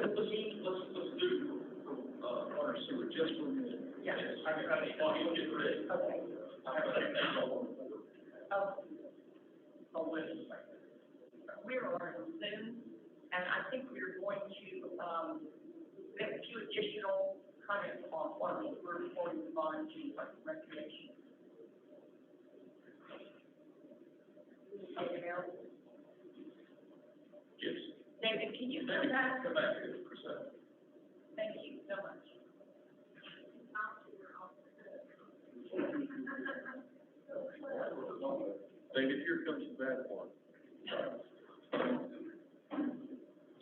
let's do, water sewer just for a minute. Yeah. Yes, while you get ready, Okay. I have a thing I want to. Oh, wait a second. We're on Zoom, and I think we're going to, make a few additional comments on water sewer before we move on to recreation. Okay, Mayor? Yes. David, can you come back? Come back here for a second. Thank you so much. David, here comes the bad part.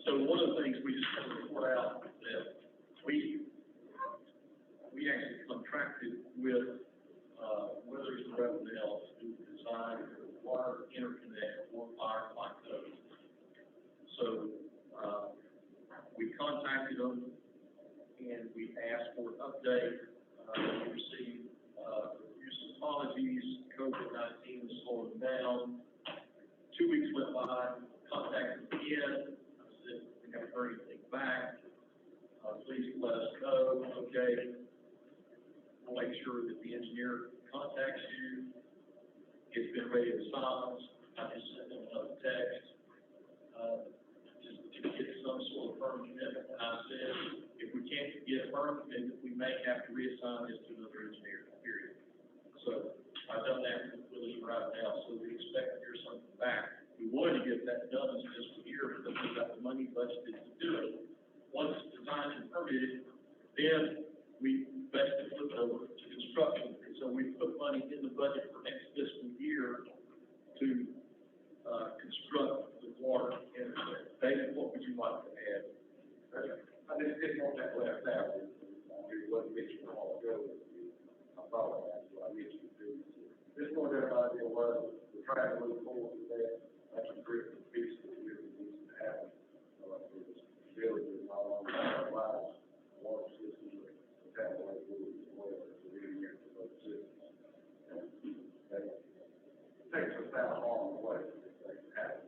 So one of the things we just want to report out that we actually contracted with, Withers and Ravenel to design the water interconnect for our code. So, we contacted them and we asked for an update. We received, some apologies, COVID-19 was slowing down. 2 weeks went by, contacted them again. I said, we haven't heard anything back. Please let us know. Okay. We'll make sure that the engineer contacts you. It's been ready to sign. I just sent them another text, just to get some sort of firm commitment. And I said, if we can't get a firm commitment, we may have to reassign this to another engineer, period. So I've done that with Willie right now, so we expect to hear something back. We wanted to get that done this fiscal year because we've got the money budgeted to do it. Once it's designed and permitted, then we basically flip it over to construction. And so we put money in the budget for next fiscal year to, construct the water interconnect. David, what would you like to add? I just didn't want that left out. It wasn't mentioned a while ago. I thought that's what I mentioned to do. Just want everybody to know we're trying to move forward with that. That's a critical piece that really needs to happen. For this building, all along our lives, water systems, and that way forward as well. It's a really important for those systems. And that takes us out along the way if they happen.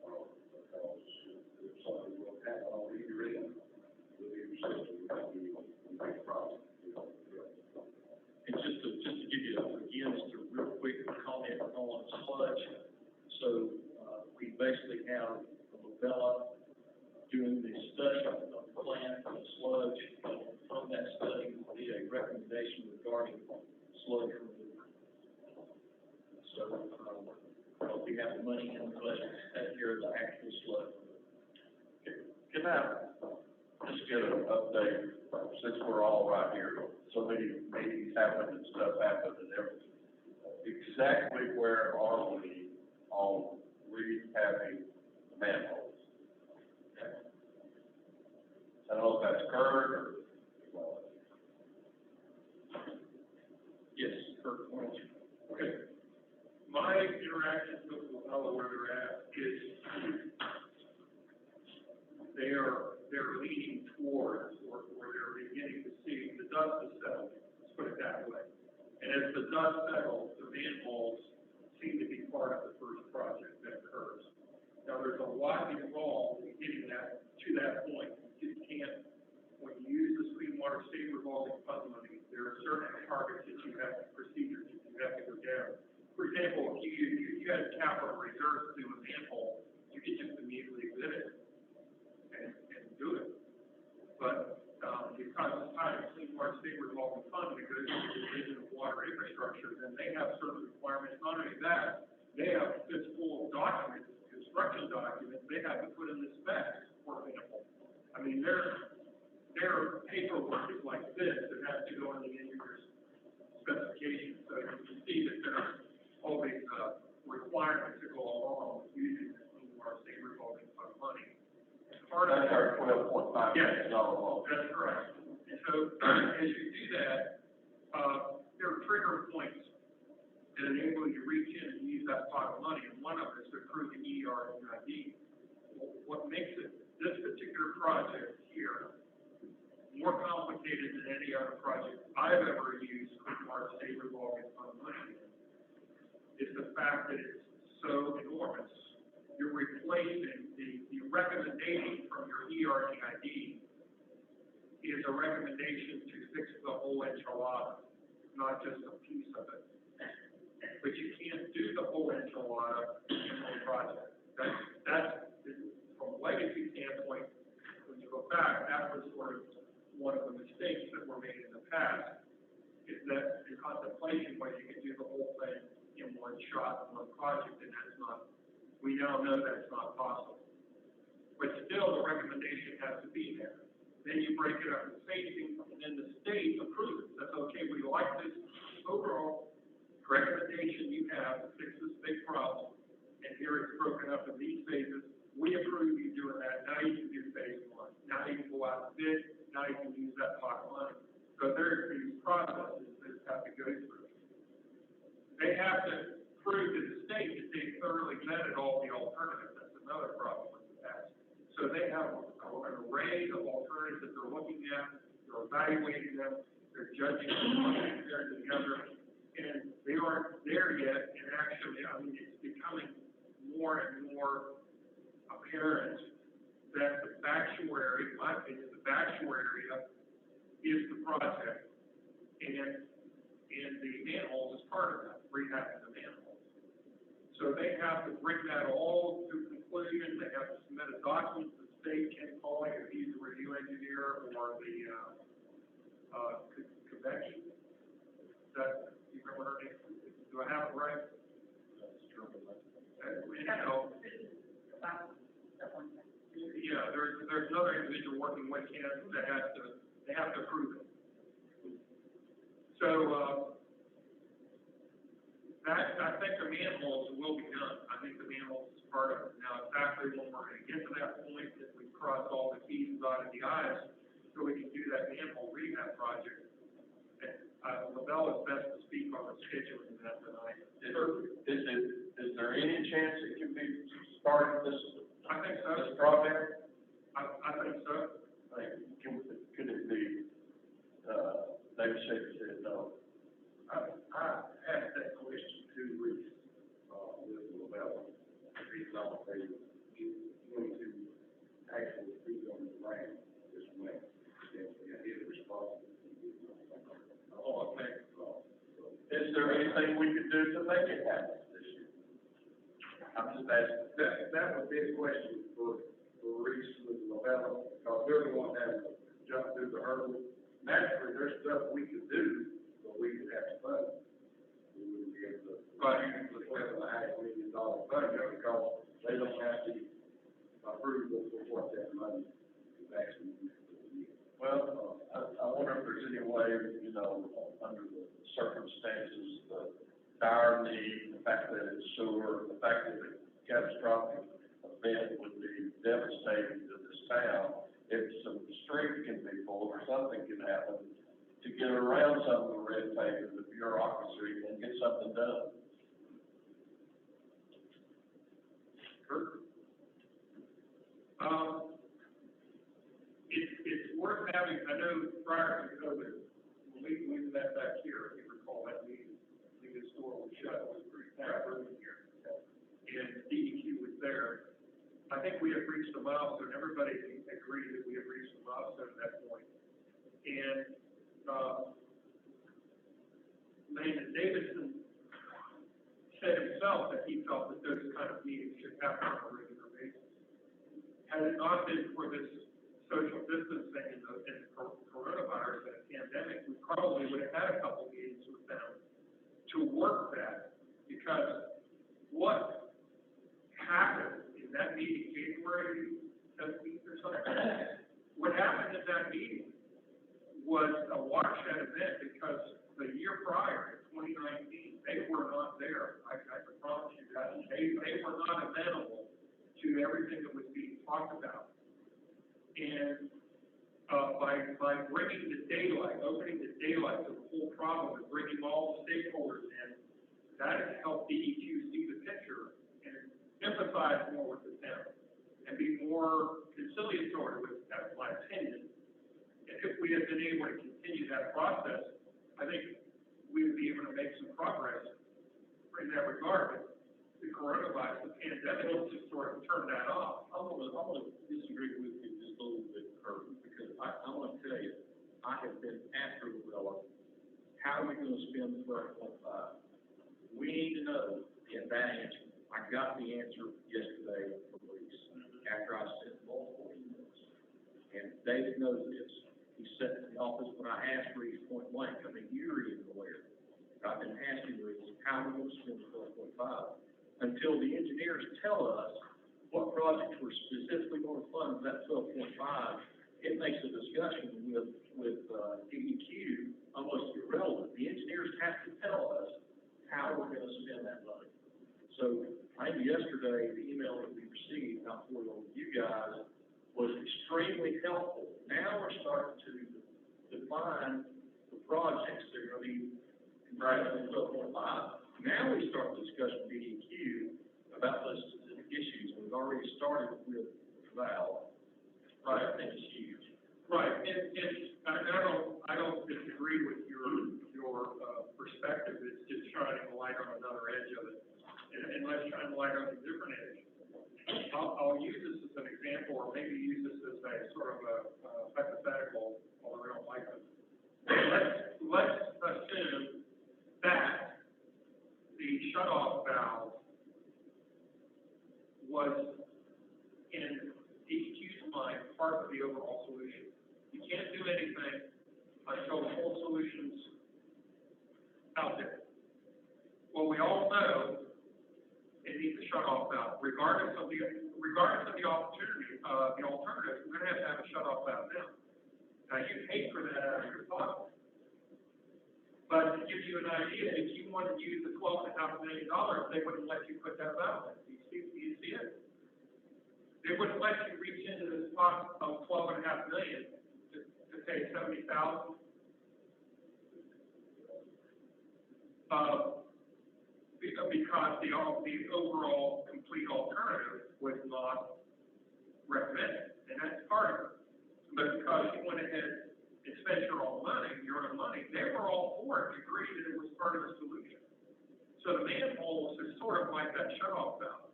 Because if something will happen on either end, with either system, we have to be a big problem. And just to give you, again, just a real quick comment on sludge. So, we basically have Novella doing the study of the plant for the sludge. From that study will be a recommendation regarding sludge removal. So, we have the money in the budget to take care of the actual sludge removal. Can I just get an update, since we're all right here, so many meetings happen and stuff happen and everything. Exactly where are we on rehabbing the manholes? I don't know if that's Kurt or, Yes, Kurt, why don't you? Okay. My interactions with Novella, where they're at, is they're leaning towards, or they're beginning to see the dust has settled, let's put it that way. And as the dust settles, the manholes seem to be part of the first project that occurs. Now, there's a lot involved in getting that to that point. You can't, when you use the Clean Water State revolving fund money, there are certain targets that you have, procedures that you have to go down. For example, if you had capital reserves to do a manhole, you could just immediately bid it and do it. But because it's tied to Clean Water State revolving fund, because it's the division of water infrastructure, then they have certain requirements. Not only that, they have this full of documents, construction documents, they have to put in the specs, for example. I mean, their paperwork is like this, it has to go in the engineer's specifications. So you can see that there's always requirements to go along with using the Clean Water State revolving fund money. Part of that's our $12.5 million loan. That's correct. And so as you do that, there are trigger points that enable you to reach in and use that pot of money, and one of them is to approve the ERID. What makes it, this particular project here, more complicated than any other project I've ever used Clean Water State revolving fund money in, is the fact that it's so enormous. You're replacing the recommendation from your ERDID is a recommendation to fix the whole enchilada, not just a piece of it. But you can't do the whole enchilada in one project. That's, from a legacy standpoint, when you go back, that was sort of one of the mistakes that were made in the past, is that the contemplation was you could do the whole thing in one shot, in one project, and that's not, we now know that's not possible. But still, the recommendation has to be there. Then you break it up in phases, and then the state approves it. That's okay, we like this overall recommendation you have to fix this big problem, and here it's broken up in these phases. We approve you doing that. Now you can do phase one. Now you can go out and bid. Now you can use that pot of money. So there's these processes that have to go through. They have to prove to the state that they thoroughly vetted all the alternatives. That's another problem with the past. So they have an array of alternatives that they're looking at, they're evaluating them, they're judging them, putting them together, and they aren't there yet. And actually, I mean, it's becoming more and more apparent that the actuary, in my opinion, the actuary is the project, and the manhole is part of that, rehabbing the manhole. So they have to bring that all to conclusion. They have to submit a document to the state, Ken Pauly, if he's the review engineer, or the convention. That, you remember her name? Do I have it right? Yeah, there's another individual working with Ken that they have to approve it. So, I think the manholes will be done. I think the manholes is part of it. Now, exactly when we're gonna get to that point, that we've crossed all the T's and dotted the I's, so we can do that manhole rehab project. And, LaBelle is best to speak on the scheduling of that tonight. Is there any chance it can be started this I think so. this project? I think so. Could it be, David Shaker said no. I asked that question 2 weeks, with LaBelle. He's not, they, going to actually be on the ground this way. And his responsibility. Oh, okay. Is there anything we could do to make it happen this year? I'm just asking. That would be a question for Reese with LaBelle, because they're the one that has to jump through the hurdle. Naturally, there's stuff we could do, but we would have to fund it. We wouldn't be able to use the $12.5 million budget, because they don't have the approval for what that money is actually used for. Well, I wonder if there's any way, you know, under the circumstances, the dire need, the fact that it's sewer, the fact that a catastrophic event would be devastating to this town, if some street can be pulled or something can happen to get around some of the red tape and the bureaucracy and get something done. Kurt? It's worth having, I know prior to COVID, when we met back here, if you recall that meeting, the store was shut, it was pretty packed room in here. And DEQ was there. I think we have reached a milestone, everybody agreed that we have reached a milestone at that point. And, Landon Davidson said himself that he felt that those kind of meetings should happen on a regular basis. Had it not been for this social distancing and the coronavirus and the pandemic, we probably would have had a couple meetings with them to work that, because what happened in that meeting, January 17th or something, what happened in that meeting was a watershed event, because the year prior, in 2019, they were not there. I can promise you that. They were not amenable to everything that was being talked about. And by bringing the daylight, opening the daylight to the whole problem, and bringing all the stakeholders in, that has helped DEQ see the picture and empathize more with the town and be more conciliatory with that, in my opinion. And if we had been able to continue that process, I think we would be able to make some progress in that regard. But the coronavirus, the pandemic, just sort of turned that off. I'm gonna disagree with you just a little bit, Kurt, because I'm gonna tell you, I have been after the developer. How are we gonna spend the 12.5? We need to know, and that answer, I got the answer yesterday from Reese, after I sent multiple emails. And David knows this. He sat in the office when I asked Reese point blank, I mean, you're even aware. I've been asking Reese, how are we gonna spend the 12.5? Until the engineers tell us what projects we're specifically gonna fund with that 12.5, it makes a discussion with DEQ almost irrelevant. The engineers have to tell us how we're gonna spend that money. So, I think yesterday, the email that we received, not forwarded to you guys, was extremely helpful. Now we're starting to define the projects that are gonna be comprised of 12.5. Now we start the discussion with DEQ about those specific issues. We've already started with Val. Right, I think it's huge. Right, and I don't disagree with your perspective, it's just shining a light on another edge of it. And let's shine a light on a different edge. I'll use this as an example, or maybe use this as a sort of a hypothetical, although I don't like it. Let's assume that the shutoff valve was, in DEQ's mind, part of the overall solution. You can't do anything until the whole solution's out there. Well, we all know it needs a shutoff valve, regardless of the opportunity, the alternative, we're gonna have a shutoff valve now. Now, you pay for that out of your pocket. But to give you an idea, if you wanted to use the $12.5 million, they wouldn't let you put that valve in. Do you see it? They wouldn't let you reach into this pot of $12.5 million to pay $70,000. Because the overall complete alternative was not recommended, and that's part of it. But because you went ahead and spent your own money, they were all for it, agreed that it was part of the solution. So the manholes is sort of like that shutoff valve.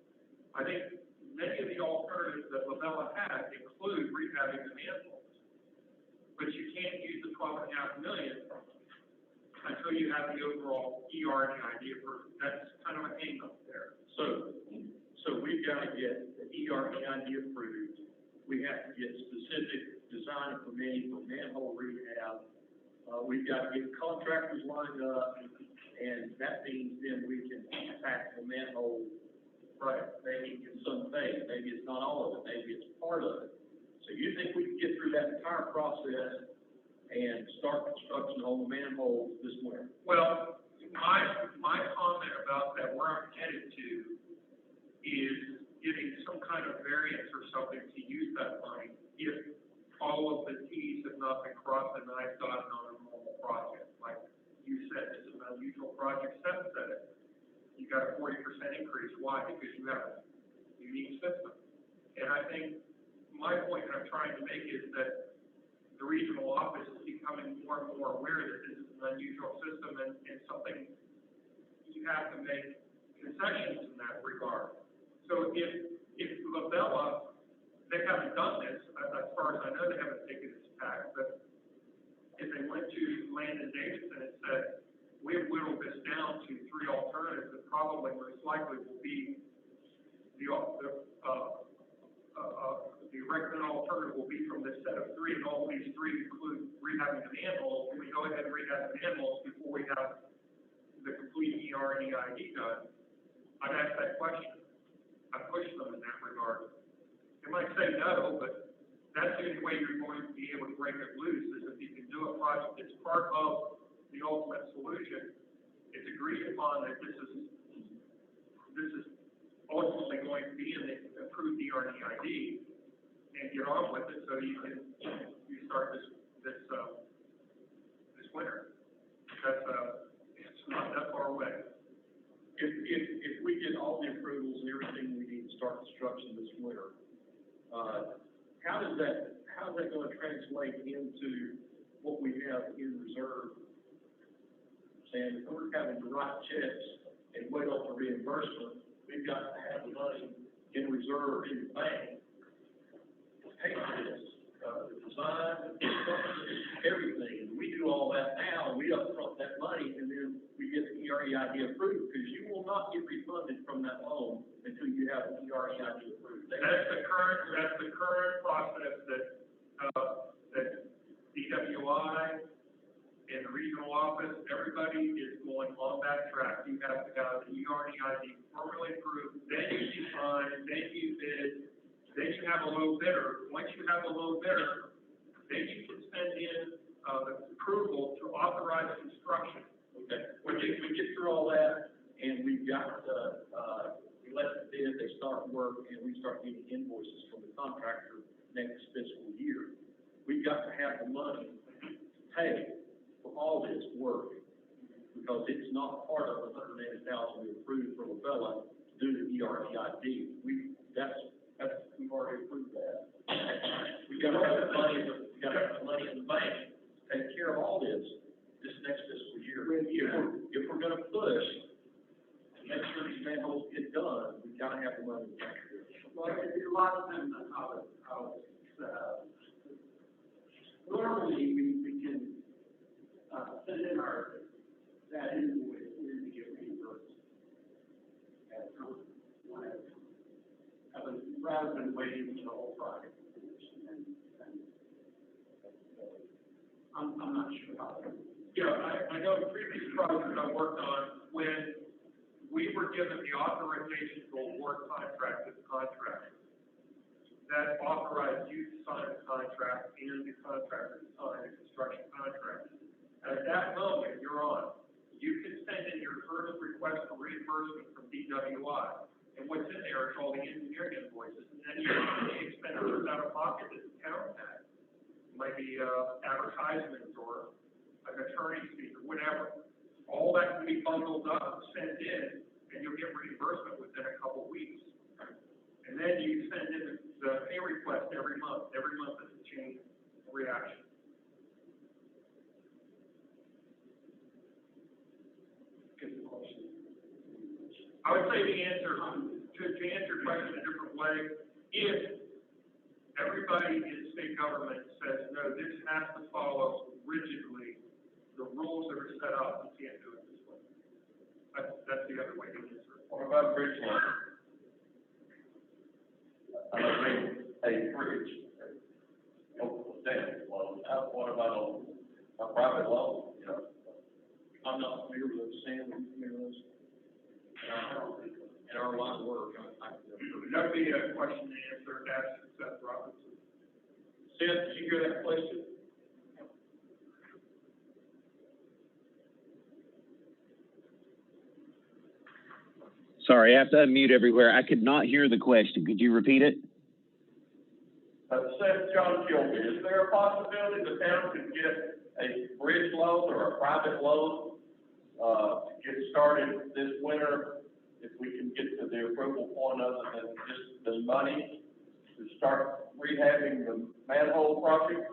I think many of the alternatives that Lavella has include rehabbing the manholes. But you can't use the $12.5 million until you have the overall ER and the idea for, that's kind of a hang up there. So we've got to get the ER and the idea approved. We have to get specific design and permitting for manhole rehab. We've got to get contractors lined up, and that means then we can pack the manhole, right, maybe in some phase, maybe it's not all of it, maybe it's part of it. So you think we can get through that entire process and start construction on the manholes this winter? Well, my comment about that, where I'm headed to, is getting some kind of variance or something to use that money if all of the T's have not been crossed and I's dotted on a normal project. Like you said, this is an unusual project, Seth said it. You got a 40% increase. Why? Because you have a unique system. And I think my point that I'm trying to make is that the regional office is becoming more and more aware that this is an unusual system and something you have to make concessions in that regard. So if Lavella, they haven't done this, as far as I know, they haven't taken this tack, but if they went to Landon Davidson and said, we've whittled this down to 3 alternatives that probably most likely will be the recommended alternative will be from this set of 3, and all these 3 include rehabbing the manholes. Can we go ahead and rehab the manholes before we have the complete ER and EID done? I'd ask that question. I push them in that regard. They might say no, but that's the only way you're going to be able to break it loose, is if you can do a project that's part of the ultimate solution. It's agreed upon that this is ultimately going to be in the approved ER and EID, and get on with it so you start this winter. It's not that far away. If we get all the approvals and everything we need to start construction this winter, how's that going to translate into what we have in reserve? And if we're having to write checks and wait on the reimbursement, we've got to have the money in reserve in the bank to pay for this, the design, the construction, everything. And we do all that now, and we upfront that money, and then we get the EREID approved, because you will not get refunded from that loan until you have the EREID approved. That's the current process that DWI and the regional office, everybody is going on that track. You have to have the EREID formally approved, then you define, then you bid, then you have a low bidder. Once you have a low bidder, then you can send in, the approval to authorize construction. Okay, we get through all that, and we've got, we let the bid, they start work, and we start getting invoices from the contractor next fiscal year. We've got to have the money to pay for all this work, because it's not part of the $180,000 we approved from Avella to do the EREID. We've already approved that. We gotta have the money, we gotta have the money in the bank to take care of all this next fiscal year. If we're gonna push to make sure these manholes get done, we gotta have the money in the bank. Well, a lot of them, how it's, normally we can, send in that invoice, we're to get reimbursed. Rather than waiting for the whole project to finish, and I'm not sure how that. Yeah, I know the previous project I worked on, when we were given the authorization to award contract to the contractor, that authorized you to sign the contract and the contractor to sign the construction contract. At that moment, you're on. You can send in your first request for reimbursement from DWI, and what's in there is all the engineering invoices, and then you have the expenditures out of pocket that the town had. It might be, advertisements or an attorney's fee or whatever. All that can be bundled up, sent in, and you'll get reimbursement within a couple weeks. And then you send in the pay request every month. Every month is a chain reaction. I would say the answer, to answer your question a different way, if everybody in state government says, no, this has to follow rigidly the rules that are set up, you can't do it this way. That's the other way to answer it. What about bridge loan? I mean, a bridge, damn, loan, what about a private loan, you know? I'm not familiar with those, Sam, are you familiar with those? In our line of work, That'd be a question to answer, ask Seth Robinson. Seth, did you hear that question? Sorry, I have to unmute everywhere. I could not hear the question. Could you repeat it? Seth John Kilby, is there a possibility the town could get a bridge loan or a private loan, to get started this winter, if we can get to the approval point other than just the money to start rehabbing the manhole project?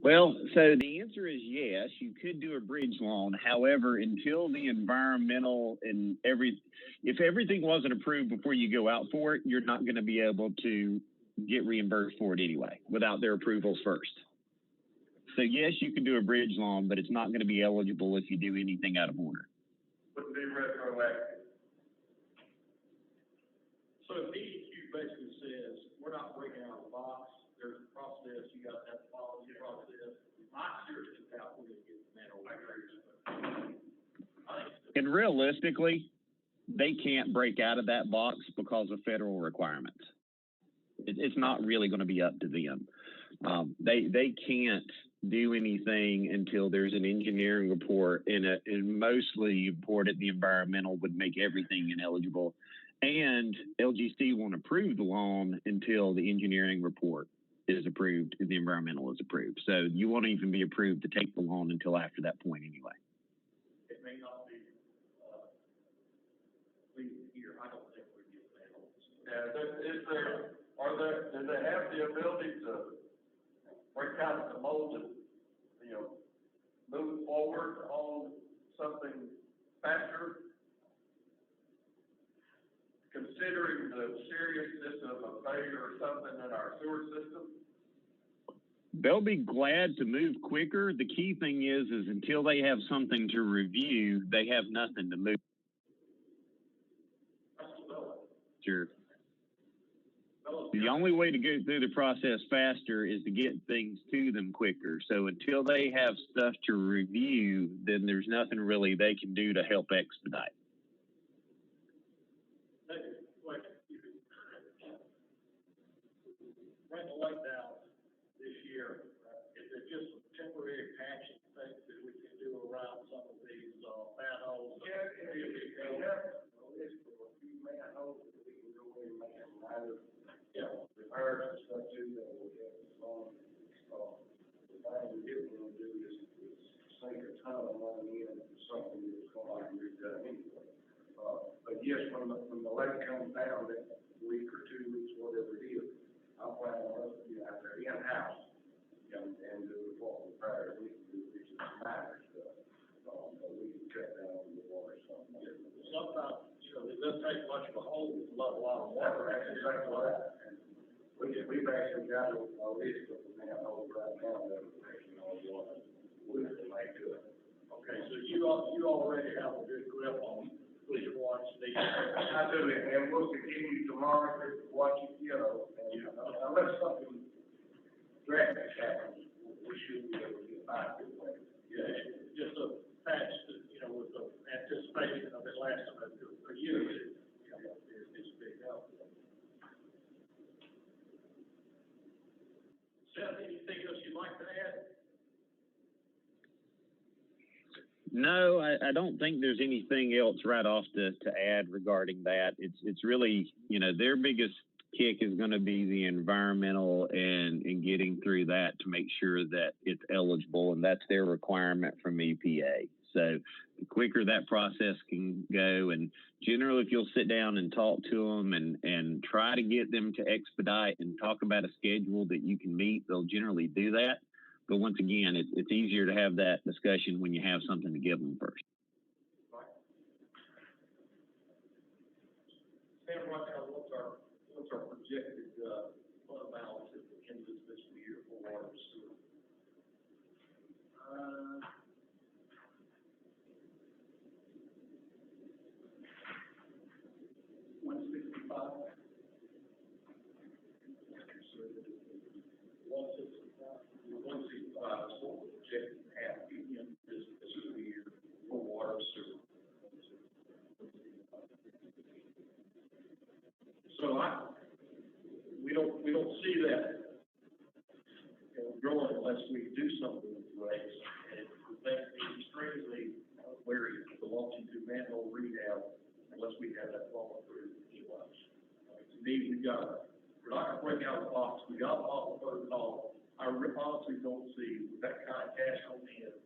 Well, so the answer is yes, you could do a bridge loan. However, until the environmental and if everything wasn't approved before you go out for it, you're not going to be able to get reimbursed for it anyway, without their approvals first. So yes, you can do a bridge loan, but it's not going to be eligible if you do anything out of order. Wouldn't be retroactive. So if DEQ basically says, we're not breaking out of the box, there's a process, you got to have to follow the process. I'm serious about we're going to get the manhole. And realistically, they can't break out of that box because of federal requirements. It's not really going to be up to them. They can't do anything until there's an engineering report, and mostly report at the environmental would make everything ineligible. And LGC won't approve the loan until the engineering report is approved and the environmental is approved. So you won't even be approved to take the loan until after that point anyway. It may not be, leaving here, I don't think we get manholes. Yeah, do they have the ability to break out the mold and, you know, move forward on something faster, considering the seriousness of a failure or something in our sewer system? They'll be glad to move quicker. The key thing is until they have something to review, they have nothing to move. Sure. The only way to go through the process faster is to get things to them quicker. So until they have stuff to review, then there's nothing really they can do to help expedite. Bring the light down this year, is it just some temporary patching things that we can do around some of these, manholes? Well, it's for a few manholes that we can go in and make some minor, repairs and stuff too, that will get us on. The thing we didn't want to do is sink a ton of money in something that's going to be redone anyway. But yes, when the light comes down that week or 2 weeks, whatever it is, I'm planning on us to be out there in-house, and do the full repair, we can do this minor stuff. But we can cut down on the water something. Sometimes, it doesn't take much of a hole to let a lot of water. That's exactly right. And we've actually got a list of the manholes right now that are actually on water. We might do it. Okay, so you already have a good grip on which ones need. I do, and we'll continue tomorrow to watch it, unless something drastic happens, we should be able to get by this way. Yeah, just a patch that, with the anticipation of it lasting a year, is big help. Seth, anything else you'd like to add? No, I don't think there's anything else right off to add regarding that. It's really, their biggest kick is going to be the environmental and getting through that to make sure that it's eligible, and that's their requirement from EPA. So the quicker that process can go, and generally if you'll sit down and talk to them and try to get them to expedite and talk about a schedule that you can meet, they'll generally do that. But once again, it's easier to have that discussion when you have something to give them first. Sam, right now, what's our projected, fund balance at the end of this fiscal year for water and sewer? 165. 165 is what we're projecting to have at the end of this fiscal year for water and sewer. So we don't see that, growing unless we do something with the rates. And we think it's extremely wary to launch into manhole rehab unless we have that falling through anyway. To me, we're not gonna break out the box. We got to follow the protocol. I honestly don't see with that kind of cash on hand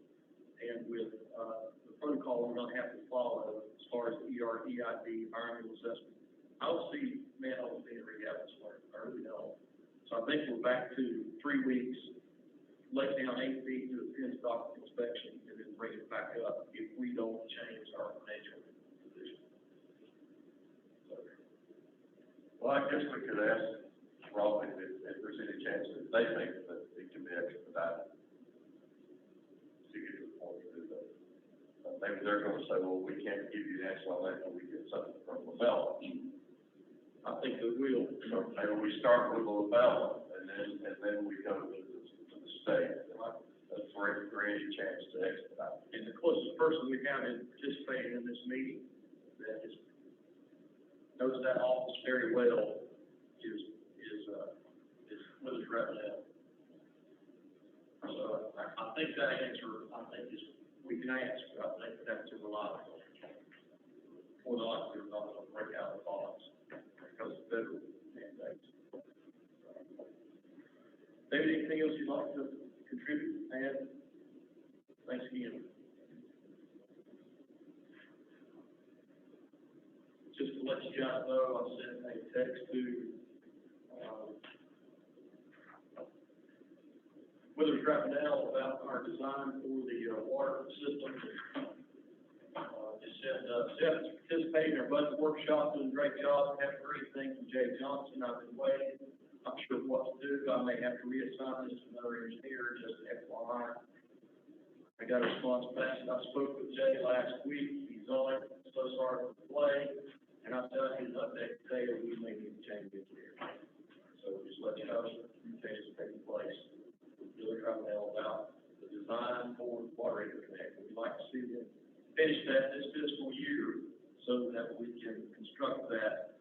and with, the protocol we're gonna have to follow as far as EID, environmental assessment. I don't see manholes being rehabbed this way. I really don't. So I think we're back to 3 weeks, let down 8 feet, do a pin stock inspection, and then bring it back up if we don't change our financial position. Well, I guess we could ask Rob if there's any chance that they think that it can be expedited to get to the point to do that. Maybe they're gonna say, well, we can't give you the answer on that until we get something from LaBella. I think they will. So maybe we start with LaBella and then we go to the state. That's for any chance to expedite. And the closest person we have in participating in this meeting that knows that office very well is Withers Ravenel. So I think that answer, we can ask, but I think that's reliable. More than likely, we're not going to break out the bonds because of federal mandates. David, anything else you'd like to contribute, add? Thanks again. Just to let you guys know, I sent a text to, Withers Ravenel about our design for the, water system. Just Seth's participating in our budget workshop, doing a great job, haven't heard anything from Jay Johnson, I've been waiting, not sure what to do, I may have to reassign this to another engineer, just FYI. I got a response back, I spoke with Jay last week, he's on it, so sorry for the delay, and I tell his update today that we may need to change it here. So just let you know, changes taking place. We're really trying to nail out the design for the water interconnect. We'd like to see them finish that this fiscal year so that we can construct that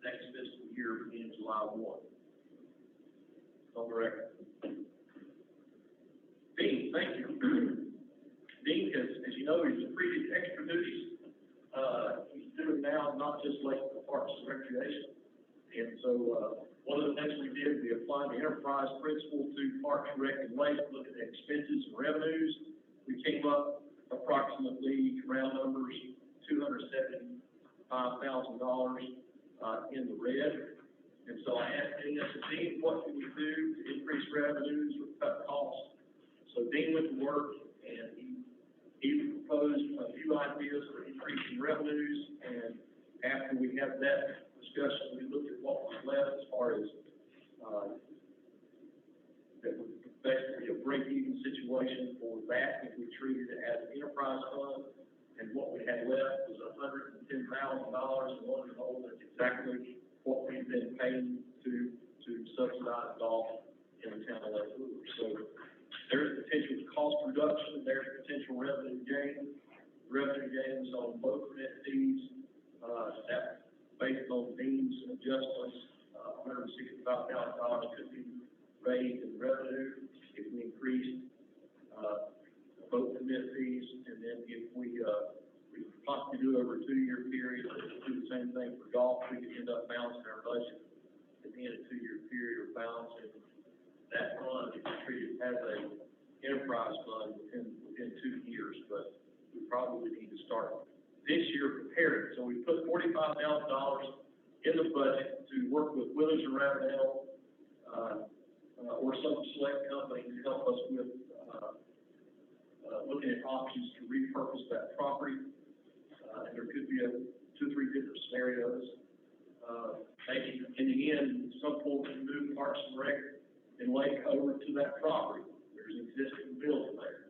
next fiscal year beginning July 1. On the record. Dean, thank you. Dean is, as you know, he's completed extra duties. He's doing now not just like the Parks and Recreation. And so, one of the things we did, we applied the enterprise principle to Parks and Rec and Lake, looking at expenses and revenues. We came up approximately, round numbers, $275,000 in the red. And so I asked Dean, what can we do to increase revenues or cut costs? So Dean went to work and he proposed a few ideas for increasing revenues. And after we had that discussion, we looked at what was left as far as that would basically a break-even situation for that if we treated it as an enterprise fund. And what we had left was $110,000 in one hole. That's exactly what we've been paying to subsidize golf in the town of Lake Lure. So there's potential cost reduction, there's potential revenue gain. Revenue gains on both net fees, that based on Dean's adjustments, $165,000 could be raised in revenue if we increased both the net fees, and then if we possibly do it over a 2-year period, do the same thing for golf, we could end up balancing our budget at the end of a 2-year period, or balancing that fund if we treat it as a enterprise fund within 2 years. But we probably need to start this year preparing. So we put $45,000 in the budget to work with Withers and Ravenel, or some select company to help us with looking at options to repurpose that property. And there could be 2 or 3 different scenarios. Maybe in the end, at some point, we move Parks and Rec and Lake over to that property. There's an existing building there.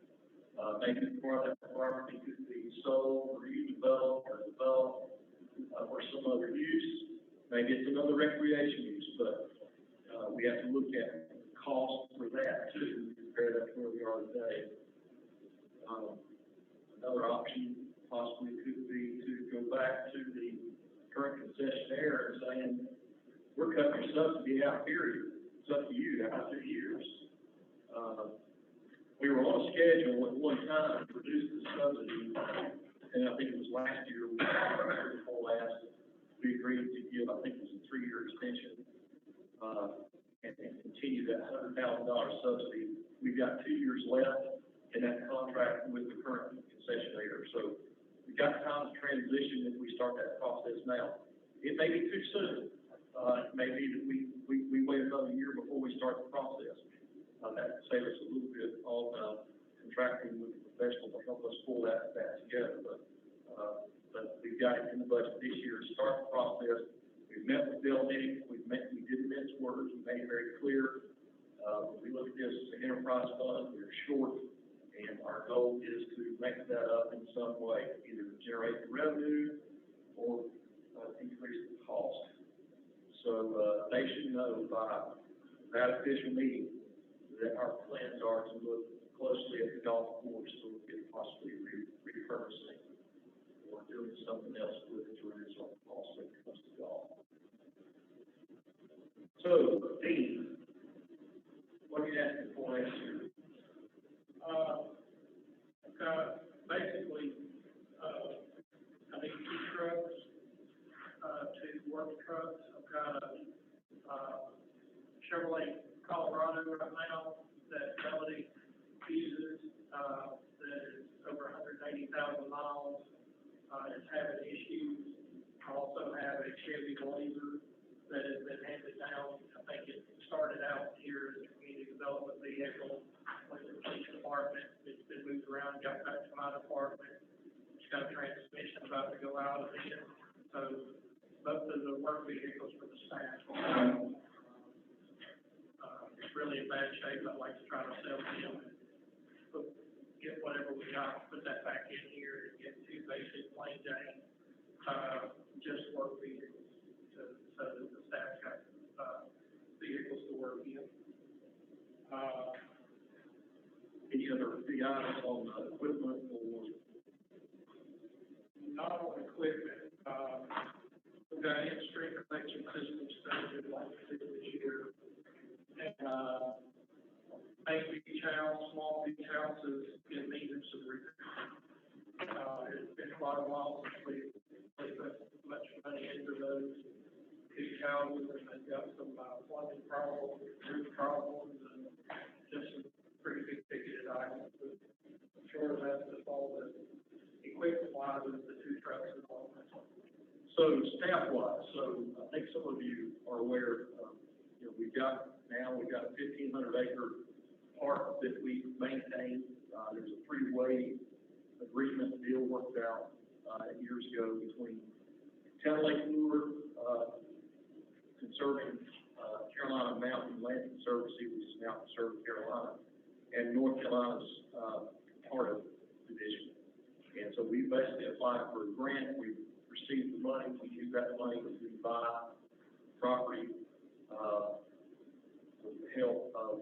Maybe part of that property could be sold or redeveloped or developed for some other use. Maybe it's another recreation use, but we have to look at cost for that too, compare that to where we are today. Another option possibly could be to go back to the current concessionaire and saying, we're cutting your subsidy out, period. It's up to you after 2 years. We were on a schedule at one time to reduce the subsidy, and I think it was last year, before last, we agreed to give, I think it was a 3-year extension, and continue that $100,000 subsidy. We've got 2 years left in that contract with the current concessionaire. So we've got time to transition if we start that process now. It may be too soon. It may be that we wait another year before we start the process. That would save us a little bit on contracting with the professional to help us pull that together. But we've got it in the budget this year to start the process. We've met with Bill Nick. We didn't mince words. We made it very clear. We look at this as an enterprise fund. We're short, and our goal is to make that up in some way, either generate the revenue or increase the cost. So they should know by that official meeting that our plans are to look closely at the golf course so we can possibly repurposing or doing something else with it to reduce our cost when it comes to golf. So, Dean, what are you asking for next year? Basically, I need 2 trucks, 2 work trucks. I've got a Chevrolet Colorado right now that Melody uses, that is over 180,000 miles, is having issues. I also have a Chevy Blazer that has been handed down. I think it started out here as a community development vehicle with the police department. It's been moved around, got back to my department. It's got a transmission about to go out of it. So both of the work vehicles for the staff really in bad shape. I'd like to try to sell them and get whatever we got, put that back in here and get two basic plain Jane, just work vehicles so that the staff got, vehicles to work in. Any other big items on equipment or? Not on equipment, we've got in-street collection systems started like this year. And, big beach house, small beach houses, in need of some repair. It's been quite a while since we put much money into those beach houses, and they've got some, plumbing problems, roof problems, and just some pretty big ticketed items. But sure, that's just all the equipment wise is the two trucks and all that. So staff-wise, so I think some of you are aware, you know, we've got a 1,500 acre park that we maintain. There's a three-way agreement deal worked out, years ago between Town of Lake Lure, Conserving, Carolina Mountain Land Conservancy, which is now Conserve Carolina, and North Carolina's, part of the division. And so we basically applied for a grant. We received the money. We used that money to buy property, with the help of,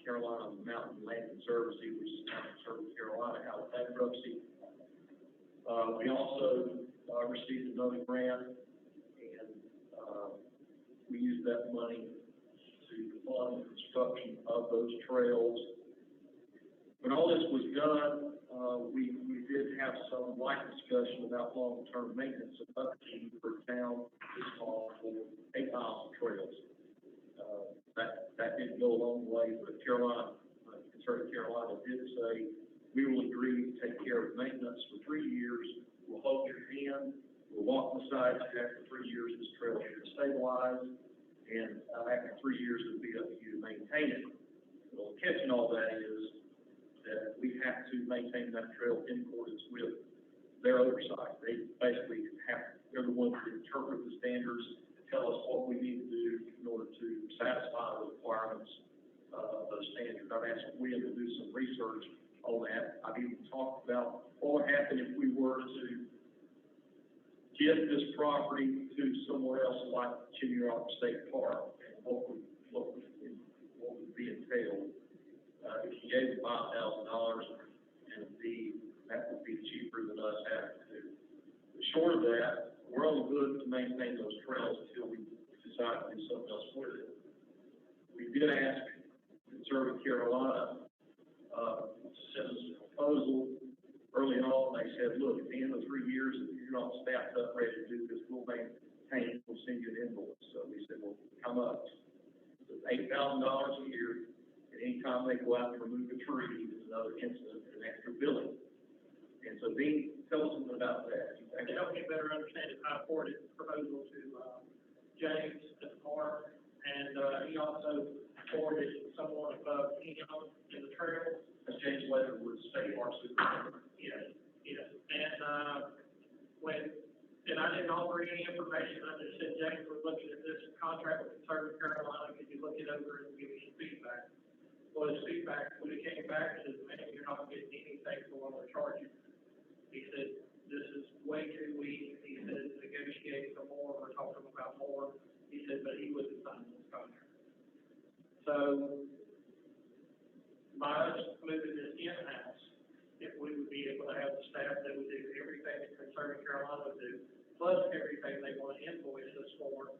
Carolina Mountain Land Conservancy, which is now Conserve Carolina, out of bankruptcy. We also, received another grant, and, we used that money to fund the construction of those trails. When all this was done, we did have some light discussion about long-term maintenance and upkeep for town this fall for 8 miles of trails. That didn't go a long way, but Carolina, Conservative Carolina did say, we will agree to take care of maintenance for 3 years. We'll hold your hand. We'll walk beside you after 3 years. This trail should stabilize, and after 3 years, it'll be up to you to maintain it. Well, the catch in all that is that we have to maintain that trail in accordance with their oversight. They basically they're the ones that interpret the standards, tell us what we need to do in order to satisfy the requirements of those standards. I've asked William to do some research on that. I've even talked about what would happen if we were to get this property to somewhere else like Chimney Rock State Park, and what would be entailed. If you gave them $5,000, and that would be cheaper than us having to do. But short of that, we're on the hook to maintain those trails until we decide to do something else with it. We did ask Conservative Carolina, to send us a proposal early on. They said, look, at the end of 3 years, if you're not staffed up, ready to do this, we'll maintain it, we'll send you an invoice. So we said, well, how much? So $8,000 a year, and anytime they go out and remove a tree, there's another incident, an extra billing. And so Dean, tell us something about that. To help me better understand it, I forwarded the proposal to, James at Mark, and, he also forwarded someone above him in the trail. That's James Leatherwood, State Park Supervisor. Yes, yes, and, and I didn't offer any information, I just said, James, we're looking at this contract with Conservative Carolina, could you look it over and give me some feedback? Well, his feedback, when it came back, says, man, you're not getting anything for what we're charging. He said, this is way too weak. He said, negotiate some more, we're talking about more. He said, but he wouldn't sign this contract. So, by us moving this in-house, if we would be able to have the staff that would do everything that Conservative Carolina would do, plus everything they want to invoice us for,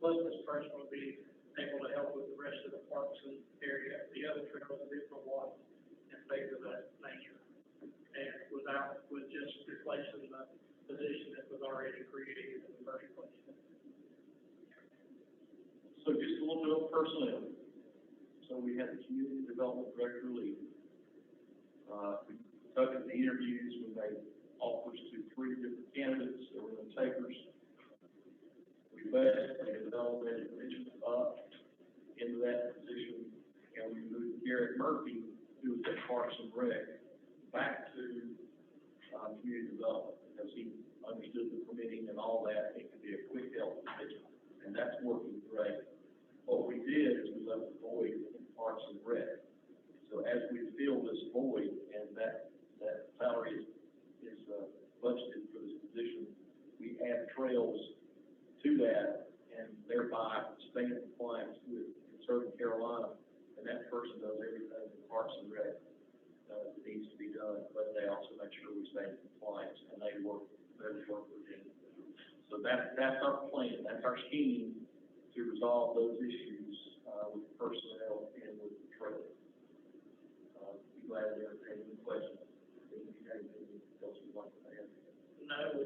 plus this person would be able to help with the rest of the parks and area, the other trails, different ones, and things of that nature. And with just replacing the position that was already created in the first place. So just a little bit of personnel. So we had the community development director leave. We conducted the interviews. We made offers to 3 different candidates. There were no takers. We basically developed Richard up into that position, and we moved Garrett Murphy, who was at Parks and Rec, back to community development. because he understood the permitting and all that, it could be a quick help decision, and that's working great. What we did is we left a void in Parks and Rec. So as we fill this void, and that salary is budgeted for this position, we add trails to that, and thereby stay in compliance with Conserve Carolina, and that person does everything in Parks and Rec that needs to be done, but they also make sure we stay in compliance, and they work within. So that's our plan, that's our scheme to resolve those issues, with personnel and with the trail. Be glad to entertain any questions. If you have anything else you'd like to add. No,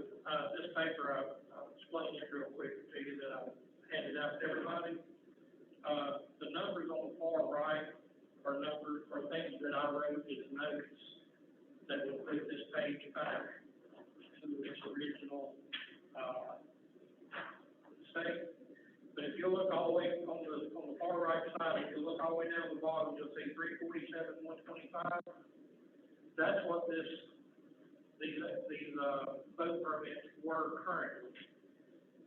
this paper, I'll explain it real quick to you that I handed out to everybody. The numbers on the far right are things that I wrote as notes that will put this page back to its original, state. But if you look all the way on the far right side, if you look all the way down to the bottom, you'll see 347,125. That's what these boat permits were currently.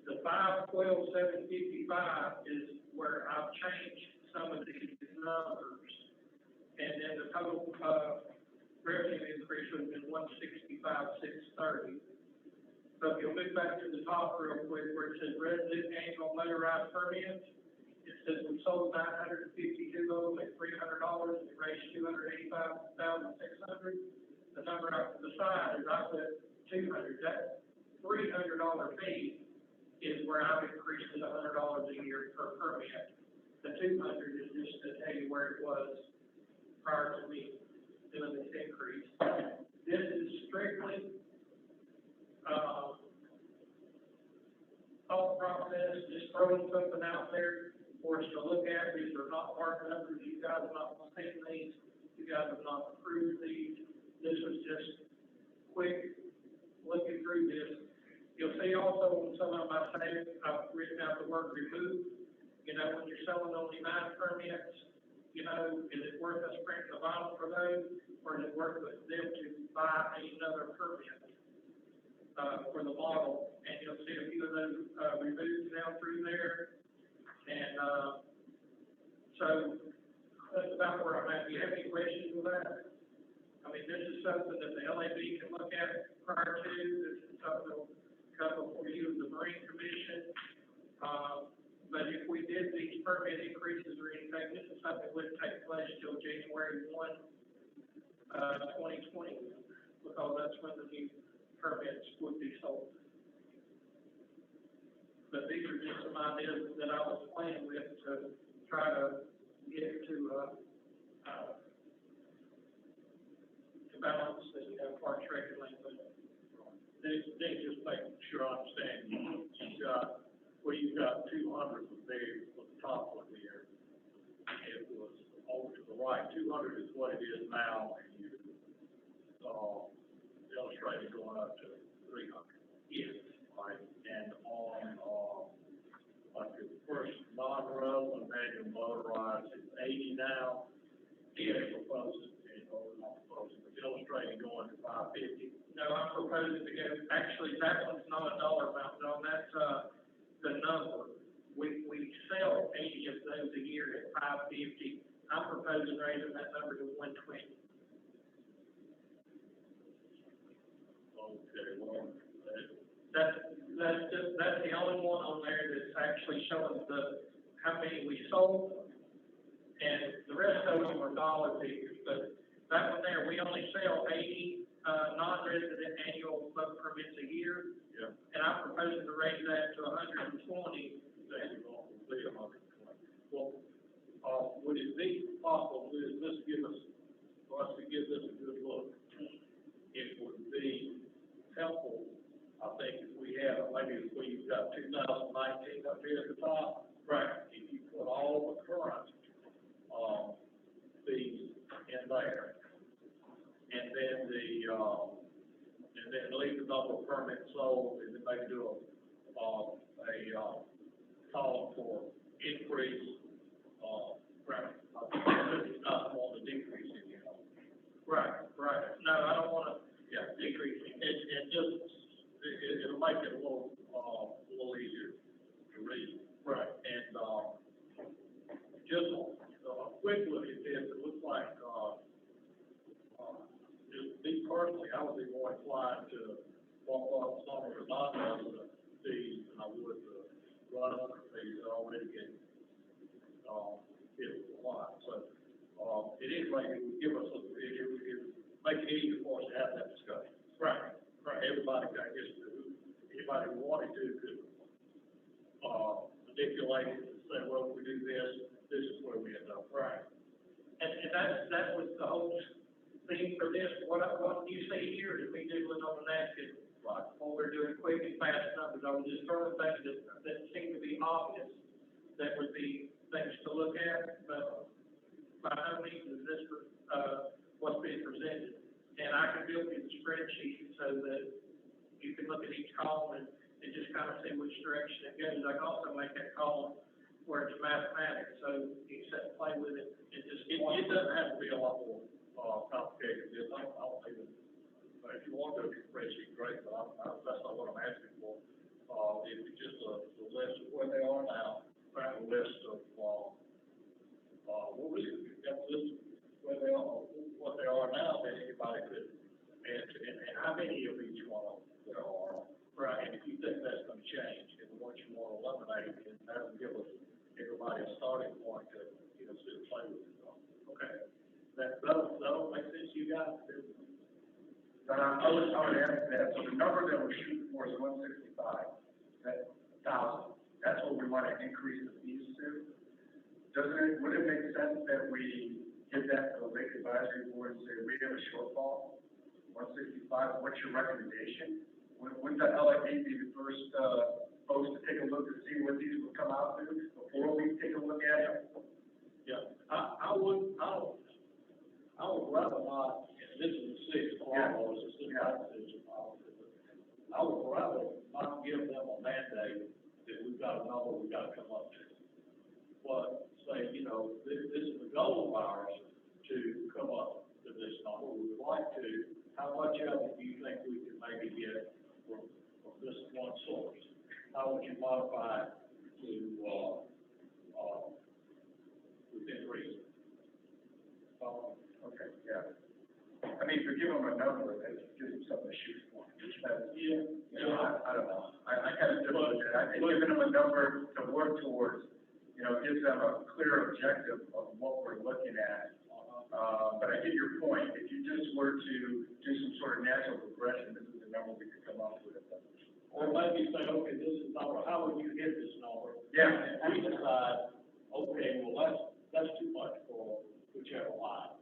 The 512,755 is where I've changed some of these numbers. And then the total, revenue increase would have been 165,630. So if you'll move back to the top real quick where it says resident annual motorized permits, it says we sold 952 of them at $300 and it raised $285,600. The number up to the side is I put 200. That $300 fee is where I've increased it $100 a year per permit. The 200 is just to tell you where it was prior to me doing this increase. This is strictly, thought process, just throwing something out there for us to look at. These are not hard numbers. You guys have not taken these. You guys have not approved these. This was just quick looking through this. You'll see also in some of my saying, I've written out the word remove. You know, when you're selling only 9 permits, you know, is it worth us printing the vinyl for those, or is it worth them to buy another permit, for the model? And you'll see a few of those, removes down through there. And, so that's about where I'm at. Do you have any questions with that? I mean, this is something that the LAB can look at prior to. This is something that will come before you as the Marine Commission. But if we did these permit increases or anything, this is something that wouldn't take place till January 1, 2020, because that's when the new permits would be sold. But these are just some ideas that I was playing with to try to get to balance the, parks regulation. They just making sure I understand, you've got 200 was there at the top one here. It was over to the right, 200 is what it is now, and you, illustrated going up to 300. Yes. Right, and on, like the first non-row and manual motorized is 80 now. Yes, proposing, not proposing, but illustrating going to 550. No, I'm proposing to go, actually, that one's not a dollar amount, no, that's, the number. We sell 80 of those a year at 550. I'm proposing raising that number to 120. Okay, well, That's the only one on there that's actually showing how many we sold, and the rest of them are dollar figures, but that one there, we only sell 80, non-resident annual boat permits a year. yeah. And I'm proposing to raise that to 120. Well, would it be possible, does this give us, for us to give this a good look? It would be helpful, I think, if we have, maybe if we've got 2019 up here at the top. Right. If you put all the current, fees in there, and then leave the number of permits sold, and then maybe do a column for increase, Right. not on the decrease in, Right. No, I don't want to yeah, decrease it. and just make it a little easier to read. Right. And, just a quick look at this, it looks like, just me personally, I would be more inclined to bump up some of the non-resident fees than I would the run-under fees that already get, hit a lot. So, at any rate, it would give us a, it would make it easier for us to have that discussion. Right, right. Everybody, I guess, anybody who wanted to could, manipulate it and say, well, if we do this, this is where we end up. Right. And that was the whole theme for this, what you see here, to be doing on the napkin. Right. When we're doing quick and fast numbers, I was just throwing things that seem to be obvious, that would be things to look at, but by no means is this, what's being presented. And I can build you the spreadsheet so that you can look at each column and just kind of see which direction it goes. I can also make that column where it's mathematics, so you can play with it and just. It doesn't have to be a lot more, complicated, than this. I don't even, if you want to do a spreadsheet, great, but that's not what I'm asking for. It's just a list of where they are now, a list of, well, we could get a list of where they are, what they are now, that anybody could answer, and how many of each one of them there are. Right. And if you think that's gonna change, and what you want to eliminate, then that'll give us, everybody a starting point to, you know, sit and play with it. Okay. That'll make sense to you guys? I would ask that, so the number that we're shooting for is 165, that thousand, that's what we want to increase the fees to. Would it make sense that we give that to the Lake Advisory Board and say, we have a shortfall, 165, what's your recommendation? Wouldn't the LID be the first, folks to take a look to see what these would come out to before we take a look at it? Yeah, I would rather not, and this is the sixth part, or it's a city decision policy, but I would rather not give them a mandate that we've got a number we've got to come up to. But say, you know, this is the goal of ours to come up to this number, we would like to, how much of it do you think we could maybe get from this one source? How would you modify it to, within reason? Okay, yeah. I mean, if you give them a number, that gives them something to shoot for. Yeah. You know, I don't know. I kind of differ with that. I think giving them a number to work towards, you know, gives them a clear objective of what we're looking at. But I get your point. If you just were to do some sort of natural progression, this is the number we could come up with. Or maybe say, okay, this is number, how would you get this number? Yeah. And we decide, okay, well, that's too much for whichever line.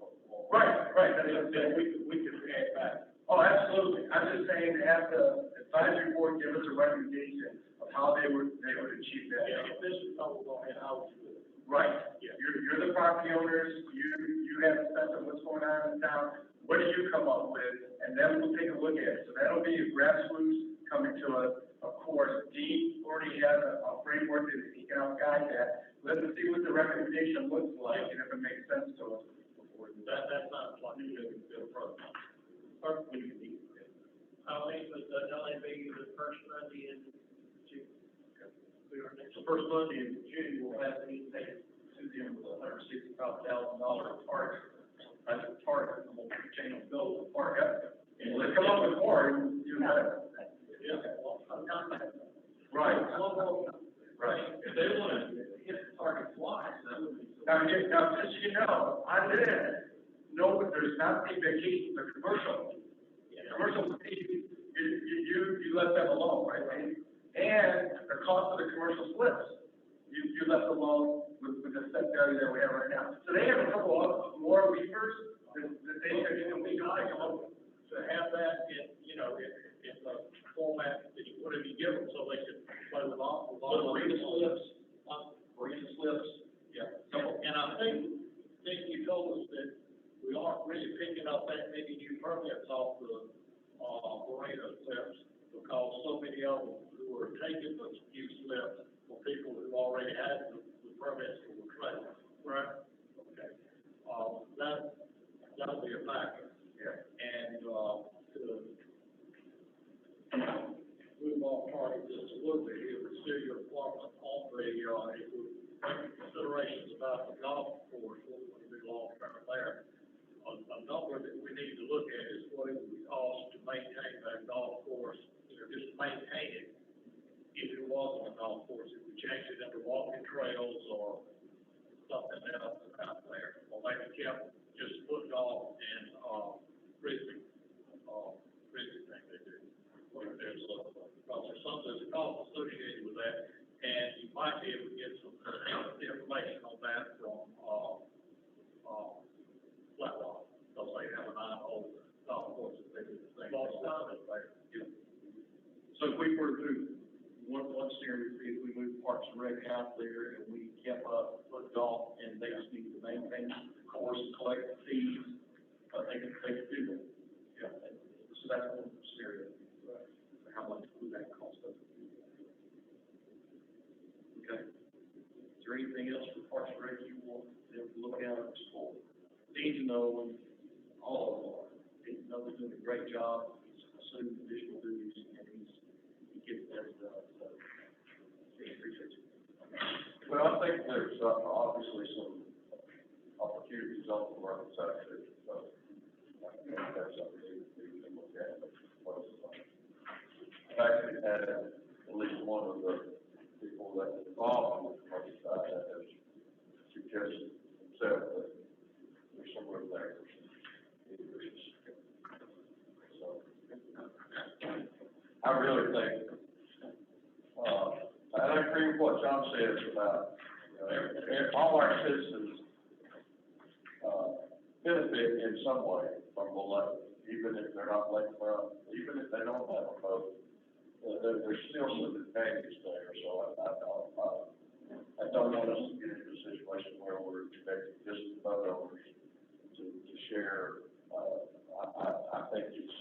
Right. Then we could add back. Oh, absolutely. I'm just saying to have the advisory board give us a recommendation of how they would achieve that. Yeah, if this is how we're going, how would you do it? Right. Yeah. You're the property owners, you have a sense of what's going on in town, what do you come up with, and then we'll take a look at it. So that'll be a grassroots coming to a course. Dean already has a framework that he can help guide that. Let's see what the recommendation looks like, and if it makes sense to us before we do that. That's not like you can do a program. Perfectly unique. I'll leave the LAB the first Monday in June. It's the first Monday in June, we'll have the meeting to them with $165,000 target. That's a target, and we'll continue to build the park up. And let's come up with more, and you have it. Yeah. Right. Right. If they want to hit the target twice, that would be. Now, just so you know, on this, no, there's not a vacation, the commercial. Commercial, you let them alone, right? And the cost of the commercial slips, you left alone with the set value that we have right now. So they have a couple of more levers that they can be like, To have that in, you know, in the format that you, whatever you give them, so they can play with all marina slips, yeah. And I think you told us that we aren't really picking up that many new permits off the, marina slips, because so many of them who are taking those new slips for people who already had the permits for the trailer. Right. Okay. That'll be a factor. Yeah. And, to move on if we make considerations about the golf course, what we're gonna do long term there, a number that we need to look at is what it would cost to maintain that golf course, just maintain it. If it wasn't a golf course, if we changed it into walking trails or something else out there, or maybe kept just foot golf and, frisbee thing they do. Where there's there's a golf associated with that, and you might be able to get some information on that from, Flatwater. They'll say have a 9-hole golf course if they do the same. Yeah. So if we were to, one scenario, if we moved Parks and Rec out there and we kept up foot golf and they just need to maintain the course and collect the fees, they could do that. Yeah. So that's one scenario. How much would that cost us? Okay. Is there anything else for Parks and Rec you want them to look at or explore? Need to know, and all of them are. Need to know they're doing a great job. He's assuming additional duties and he gets that done. So, I appreciate you. Well, I think there's, obviously some opportunities on the market side too, so I think that's something we can look at. I've actually had at least one of the people that is involved in the market side that has suggested himself that there's some room there for some increases. So, I really think, I agree with what John says about, all our citizens, benefit in some way from the lake, even if they're not lakefront, even if they don't have a boat. There's still some advantage there, so I don't want us to get into a situation where we're expecting just the boat owners to share. I think it's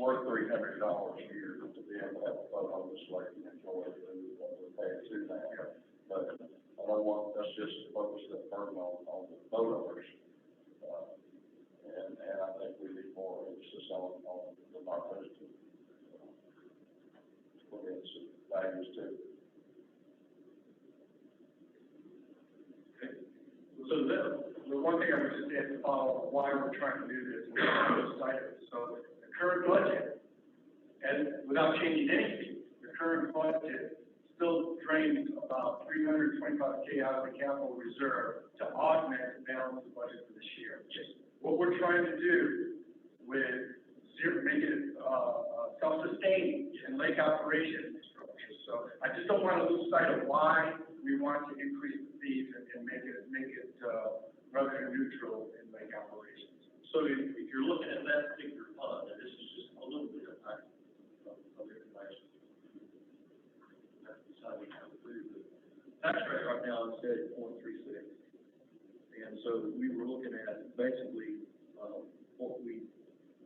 worth $300 a year to be able to have a boat on this lake and enjoy it, and we're paying $2 now. But I don't want us just to focus that burden on the boat owners. And I think we need more emphasis on the market to put in some values too. Okay. So the one thing I would just add to follow why we're trying to do this, we're trying to cite it. So the current budget, and without changing anything, the current budget still drains about $325K out of the capital reserve to augment the balance of the budget for this year. What we're trying to do with make it self-sustaining in lake operation structure. So I just don't want to lose sight of why we want to increase the fees and make it revenue neutral in lake operations. So if you're looking at that particular fund, and this is just a little bit of information. That's deciding how to do the Tax rate right now is at 0.36. And so we were looking at basically, what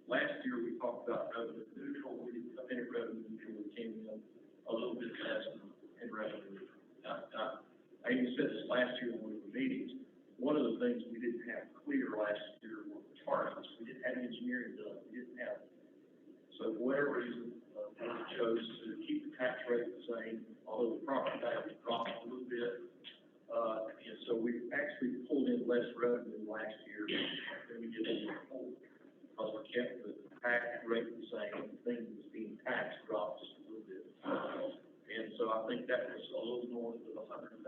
last year we talked about revenue neutral, we didn't come in at revenue neutral, we came in a little bit less in revenue. I even said this last year when we were meetings, one of the things we didn't have clear last year were targets. We didn't have engineering done, we didn't have, so for whatever reason, we chose to keep the tax rate the same, although the property value dropped a little bit. And so we actually pulled in less revenue last year than we did the year before, because we kept the tax rate the same, the thing that was being taxed dropped just a little bit. And so I think that was a little north of $100,000.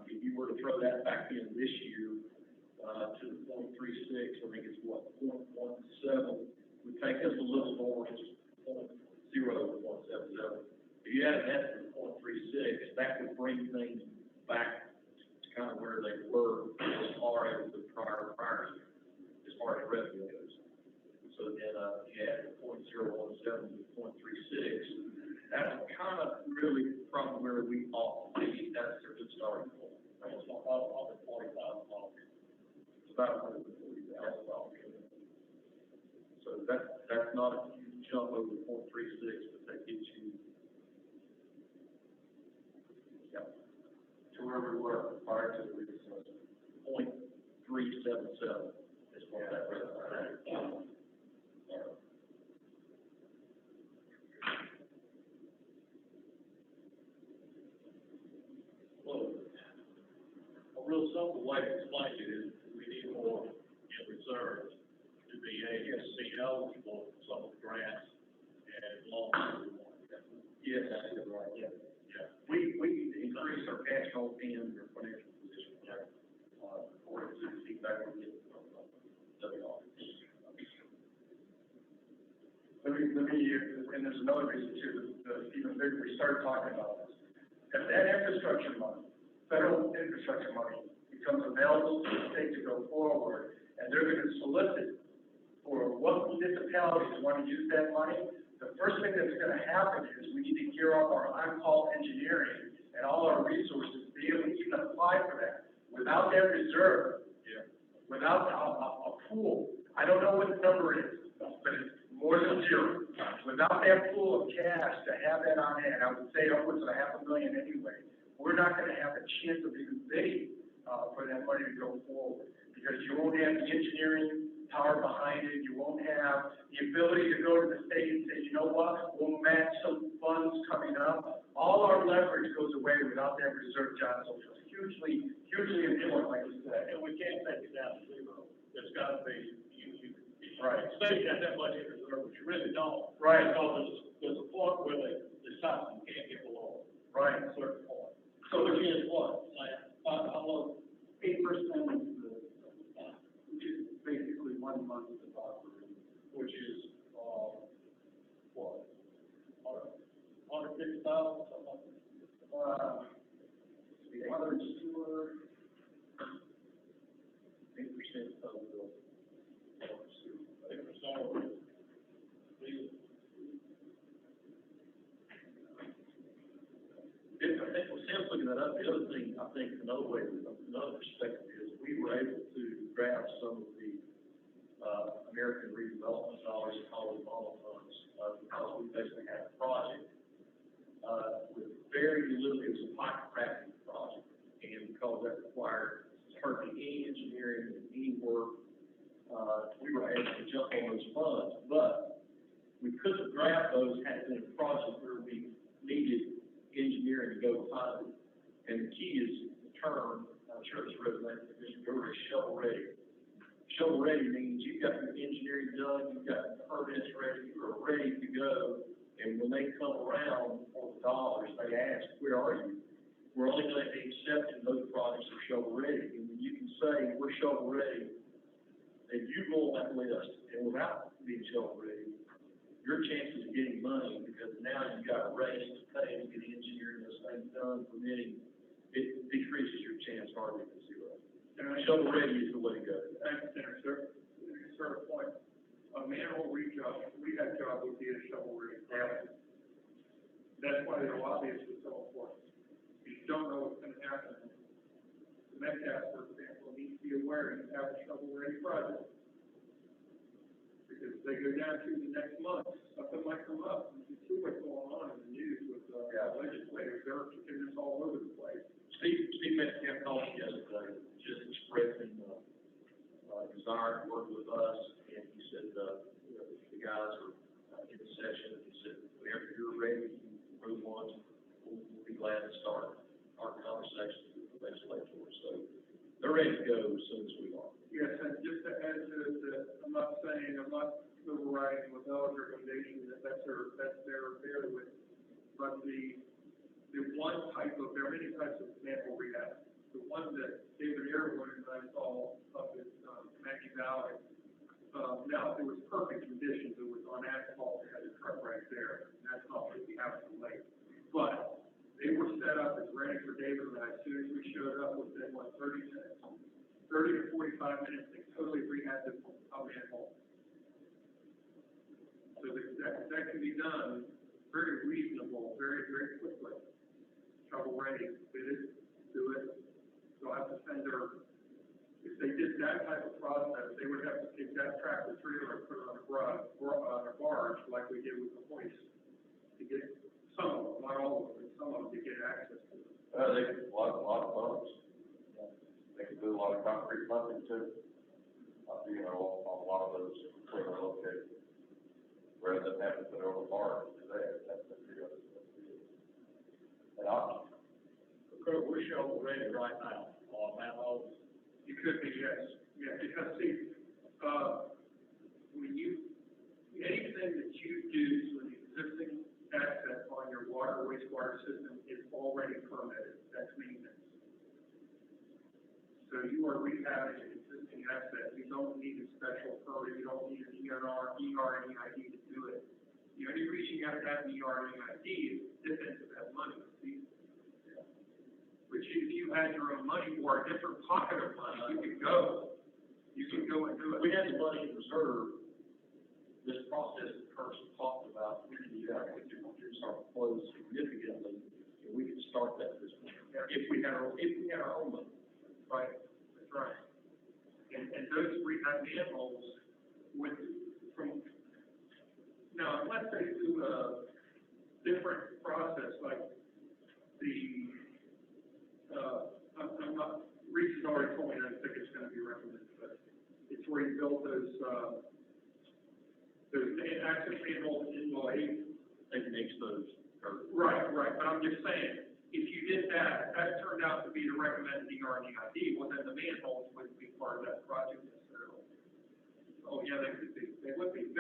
If you were to throw that back in this year, to the 0.36, I think it's what, 0.17, would take us a little more, just 0.0 to 0.77. If you added that to the 0.36, that would bring things back to kind of where they were as far as the prior year, as far as revenue goes. So then, you add the 0.017 to 0.36, that's kind of really from where we ought to be. That's a good starting point. It's about $140,000. It's about $140,000. So that's not a huge jump over 0.36, but that gets you, To where we were prior to the reassessment. 0.377 is what that represents. real simple way to explain it is we need more in reserves to be able to be eligible for some of the grants and loans we want. Yes, that's right, yeah. Yeah. We increased our cash flow and our financial position, according to the feedback we get from, WR. And there's another reason too, even bigger, we started talking about this. If that infrastructure money, federal infrastructure money, becomes available to the state to go forward, and they're gonna solicit for what municipalities want to use that money, the first thing that's gonna happen is we need to gear up our on-call engineering and all our resources to be able to even apply for that. Without that reserve, without a pool, I don't know what the number is, but it's more than zero. Without that pool of cash to have that on hand, I would say upwards of $500,000 anyway, we're not gonna have a chance of even bidding, for that money to go forward. Because you won't have the engineering power behind it, you won't have the ability to go to the state and say, you know what, we'll match some funds coming up. All our leverage goes away without that reserve, John, so it's hugely, hugely important, like you said. And we can't take it down to zero. It's gotta be, Right. state got that much in reserve, but you really don't. Right. Because there's a point where they decide you can't get below Right. a certain point. So which is what, like, how low? 8% which is basically 1 month of the buffer. Which is, what? 150,000, something like that? The others were 8% of the. 8% of the. I think when Sam's looking that up, the other thing, I think, another perspective is we were able to grab some of the, American redevelopment dollars and all the bond funds, because we basically had a project, with very little, it was a pipe cracking project. And because that required hardly any engineering and any work, we were able to jump on those funds, but we couldn't have grabbed those had it been a project where we needed engineering to go behind it. And the key is the term, I'm sure this resonates with Mr. Brewer, shovel ready. Shovel ready means you've got your engineering done, you've got the permits ready, you are ready to go. And when they come around for the dollars, they ask, where are you? We're only going to be accepting those projects that are shovel ready. And when you can say, we're shovel ready, and you go on that list, and without being shovel ready, your chances of getting money, because now you've got a race to pay to get engineering this thing done, permitting, it decreases your chance hardly to zero. And shovel ready is the way to go. Thank you, Senator, sir. Sir, point. A manhole rehab job would be a shovel ready. Yeah. That's why the lobbyist is so important. You don't know what's gonna happen. The Metcalf, for example, needs to be aware you have a shovel ready project. Because if they go down to the next month, something might come up. You can see what's going on in the news with, legislators, they're kicking this all over the place. Steve Metcalf called me yesterday, just expressing, desire to work with us, and he said, the guys are in session, and he said, whenever you're ready, you move on, we'll be glad to start our conversations with the legislature, so they're ready to go as soon as we are. Yes, and just to add to that, I'm not overriding Lavelle's recommendation that that's their bailiwick, but the one type of, there are many types of manhole rehab. The one that David Airwood and I saw up at, Maggie Valley, now, it was perfect conditions, it was on asphalt, it had a truck right there, and that's not what we have in the lake. But they were set up as ready for David and I, as soon as we showed up within, 30 to 45 minutes, they totally rehabbed the manhole. So that can be done very reasonable, very, very quickly. Shovel ready, bid it, do it. They'll have to send if they did that type of process, they would have to take that tractor trailer and put it on a barge, like we did with the hoist, to get some of them, not all of them, but some of them to get access to them. They can, a lot of pumps. They can do a lot of concrete pumping too. On a lot of those where they're located. Rather than having to put it on a barge, that's an option. Kurt, we're shovel ready right now manholes? You could be, yes, yeah, because see, when you, anything that you do to an existing asset on your water wastewater system is already permitted, that's maintenance. So you are rehabbing an existing asset, you don't need a special permit, you don't need an ER and EID to do it. The only reason you have to have an ER and EID is to dip into that money. See? Which if you had your own money or a different pocket of money, you could go and do it. We had the money in reserve, this process that Kirsten talked about, we could reduce our flows significantly, and we could start that this month. If we had our own money. Right, that's right. And those rehab manholes would, now, unless they do a different process, like I'm not, Reese has already told me that I think it's gonna be recommended, but it's where you build those access manholes in Lloyd. They can expose. Right, but I'm just saying, if you did that, that turned out to be the recommended ER and EID, well, then the manholes wouldn't be part of that project necessarily. Oh, yeah, they could be, they would be,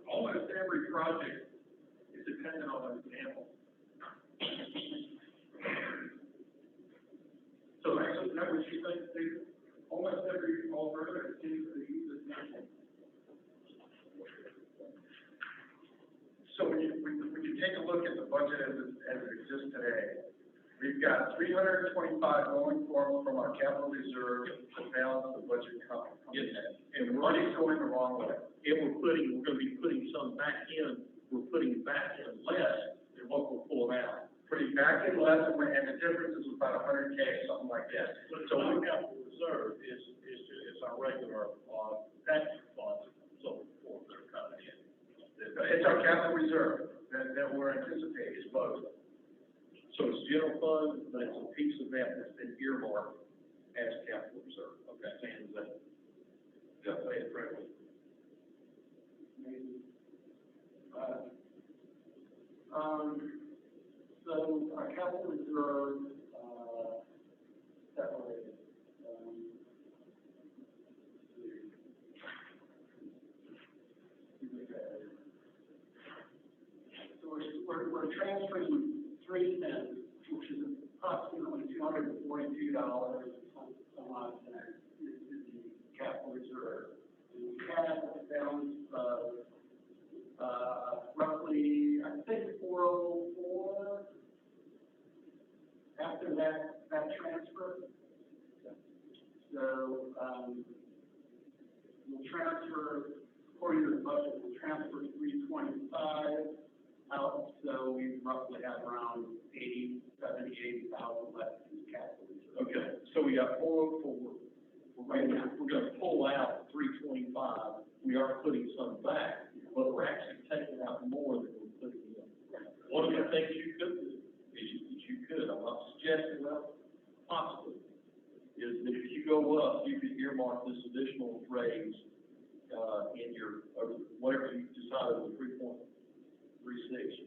almost every project is dependent on those manholes. So actually, that what you think, Steve? Almost every alternative seems to use this manhole. So when you take a look at the budget as it exists today, we've got $325 going from our capital reserve to balance the budget coming in. And money's going the wrong way. And we're gonna be putting some back in, we're putting back in less than what we're pulling out. Putting back in less, and the difference is about $100K, something like that. So our capital reserve is our regular, tax funds, so forth that are coming in. It's our capital reserve that we're anticipating, is both. So it's general fund, but it's a piece of that that's been earmarked as capital reserve. Okay, Sam, is that? Yeah, say it correctly. So our capital reserve, separated, so we're transferring $3 which is approximately $242, some odd cents, into the capital reserve. And we have a balance of roughly, I think, 404 after that transfer. So we'll transfer, according to the budget, we'll transfer 325 out, so we roughly have around 80,000 left in the capital reserve. Okay, so we got 404. We're gonna pull out 325. We are putting some back, but we're actually taking out more than we're putting in. One of the things you could do is you could, I'm not suggesting, well, possibly, is that if you go up, you could earmark this additional raise, in your, or whatever you decide on the 3.36,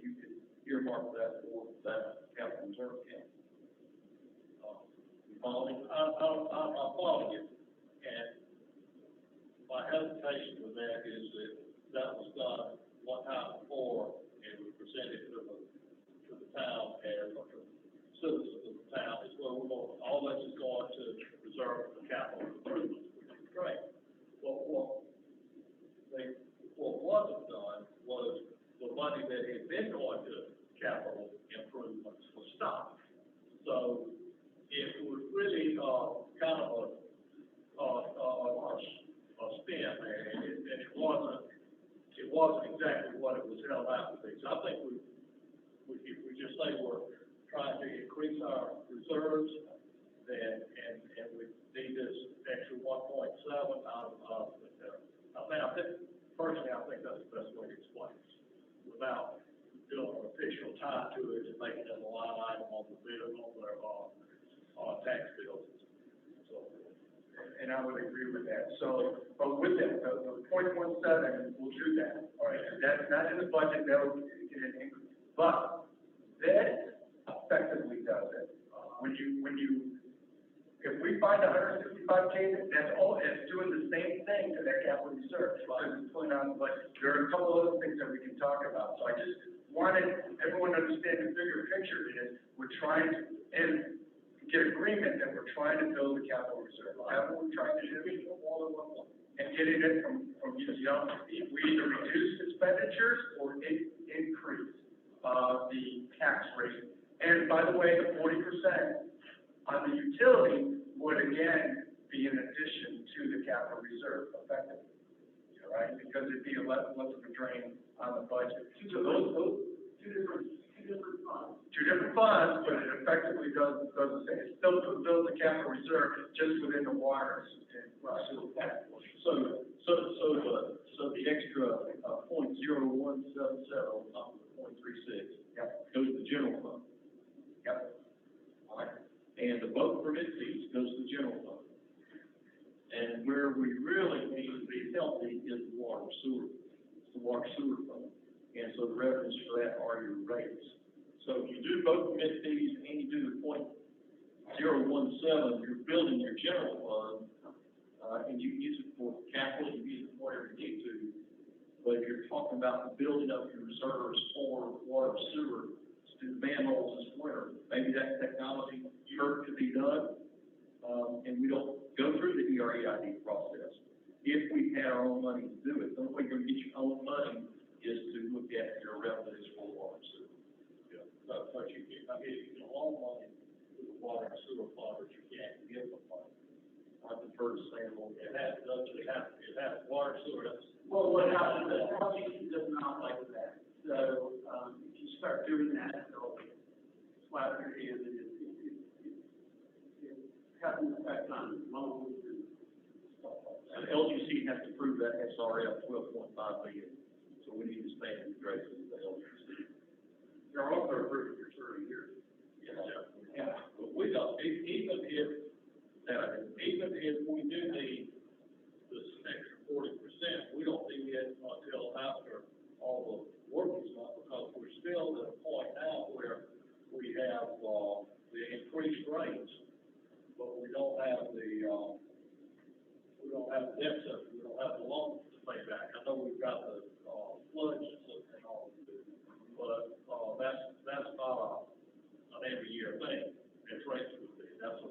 you could earmark that for that capital reserve account. You follow me? I'm following you. And my hesitation with that is that was done one time before, and we presented to the town as, or to citizens of the town, is where we're going, all this is going to reserve for capital improvements, which is great. But what wasn't done was the money that had been going to capital improvements was stopped. So it was really, kind of a spin there, and it wasn't exactly what it was held out to be. So I think if we just say we're trying to increase our reserves, and we need this extra 1.7 out of, I think, personally, I think that's the best way to explain it, without doing an official tie to it and making it a line item on the bill, on their, tax bills. So, And I would agree with that. So, but with that, the 0.17 will do that. All right, that's not in the budget, that will get an increase. But that effectively does it. If we we find $165K, that's all, it's doing the same thing to that capital reserve. Because it's pulling on, but there are a couple other things that we can talk about. So I just wanted everyone to understand the bigger picture is, we're trying to, and get agreement that we're trying to build a capital reserve. That's what we're trying to do. And getting it from, we either reduce expenditures or increase, the tax rate. And by the way, the 40% on the utility would again be in addition to the capital reserve effectively, right? Because it'd be less of a drain on the budget. So those two different funds, but it effectively does the same. It still builds the capital reserve just within the water and sewer category. So the extra, .0177 on top of the .36. Yep. Goes to the general fund. Yep. All right. And the boat permit fees goes to the general fund. And where we really need to be healthy is the water sewer. It's the water sewer fund. And so the revenues for that are your rates. So if you do boat permit fees and you do the .017, you're building your general fund, and you use it for capital, you use it for whatever you need to. But if you're talking about building up your reserves for water sewer, to do manholes this winter, maybe that technology could be done, and we don't go through the EREID process. If we had our own money to do it, the only way you're going to get your own money is to look at your revenues for water sewer. Yeah, but you can, I mean, you can loan money to the water and sewer fund, but you can't give them money. I prefer to stay alone. It has water sewer, that's. Well, what happens is, LGC does not like that. So, if you start doing that, it'll slap your hand and it has an effect on loans and stuff like that. And LGC has to prove that SRF 12.5 million, so we need to stand in grace with the LGC. You're also approving your 30 years. Yeah. But we don't, even if we do need this extra 40%, we don't need it until after all the work is done, because we're still at a point now where we have, the increased rates, but we don't have the debt service, we don't have the loans to pay back. I know we've got the, floods and all of this, but, that's not an every year thing. It's rates would be, that's a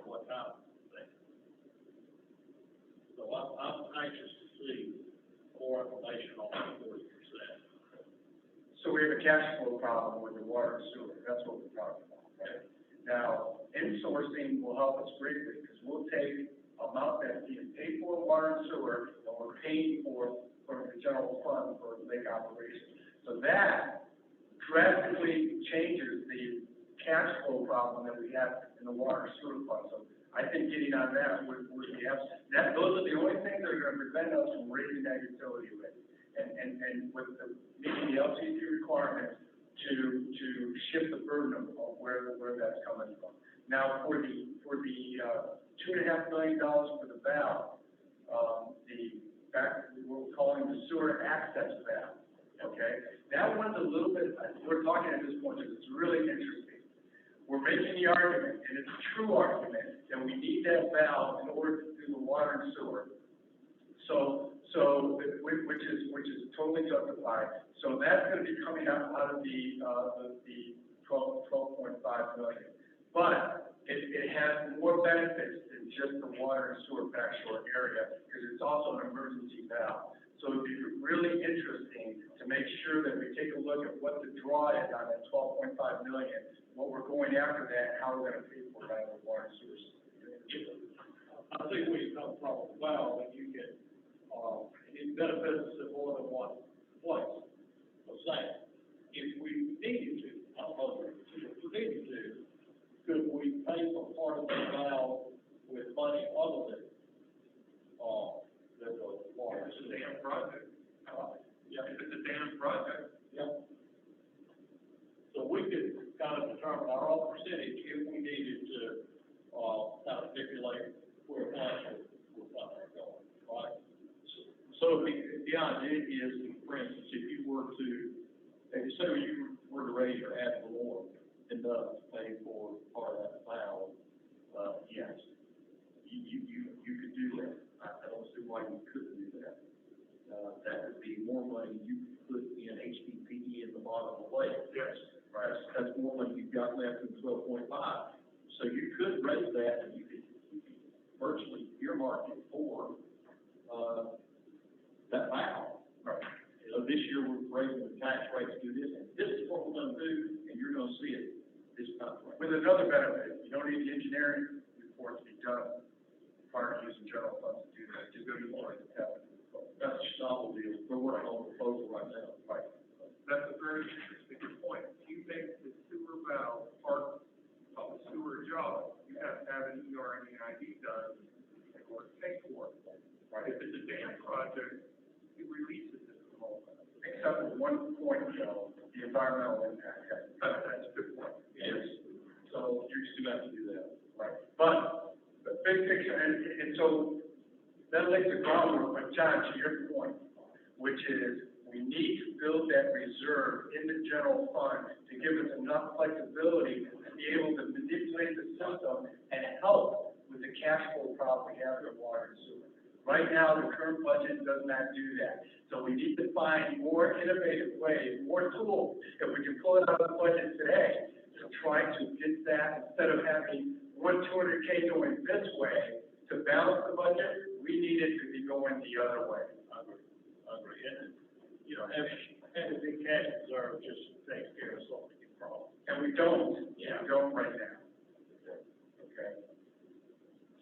one time thing. So I'm anxious to see more information on that 40%. So we have a cash flow problem with the water and sewer, that's what we're talking about. Okay? Now, insourcing will help us greatly, because we'll take amount that's being paid for water and sewer, and we're paying for the general fund for lake operations. So that drastically changes the cash flow problem that we have in the water and sewer fund. So I think getting on that would be that, those are the only things that are gonna prevent us from raising that utility rate. And with the, meeting the LCC requirements to shift the burden of where that's coming from. Now, for the $2.5 million for the valve, we're calling the sewer access valve, okay? That one's a little bit, we're talking at this point, it's really interesting. We're making the argument, and it's a true argument, that we need that valve in order to do the water and sewer. Which is totally justified. So that's going to be coming out of the 12.5 million. But it has more benefits than just the water and sewer backshore area, because it's also an emergency valve. So it'd be really interesting to make sure that we take a look at what the draw is on that 12.5 million, what we're going after that, and how we're going to pay for it out of the water and sewer system. I think we come from a well, and you get, it benefits in more than one place. I'm saying, if we needed to, I don't know, if we needed to, could we pay for part of the valve with money other than, the water? It's a damn project. Yeah. It's a damn project. Yeah. So we could kind of determine our own percentage if we needed to, kind of stipulate where funds were going, right? So the idea is, for instance, if you were to, say you were to raise your ad valorem enough to pay for part of that valve, yes. out of the way. Yes. Right, that's more than you've got left in 12.5. So you could raise that, and you could virtually earmark it for, that vow. Right. You know, this year we're raising the tax rate to do this, and this is what we're gonna do, and you're gonna see it this time. With another benefit, you don't need the engineering report to be done prior to using general funds to do that, just go to the line and have it. That's a novel deal, we're working on a proposal right now. Right. That's a very interesting point. If you make the sewer valve part of the sewer job, you have to have an ER and EID done in order to pay for it. Right. If it's a dam project, you release it to the whole. Except for one point, though, the environmental impact. That's a good point. Yes. So you still have to do that. Right. But the big picture, and so that lays the groundwork, but John, to your point, which is we need to build that reserve in the general fund to give us enough flexibility to be able to manipulate the system and help with the cash flow problem we have in water and sewer. Right now, the current budget does not do that. So we need to find more innovative ways, more tools, if we can pull it out of the budget today, to try to get that, instead of having 200K going this way to balance the budget, we need it to be going the other way. I agree. And, you know, having big cash reserve just takes care of so many problems. And we don't, we don't right now. Okay.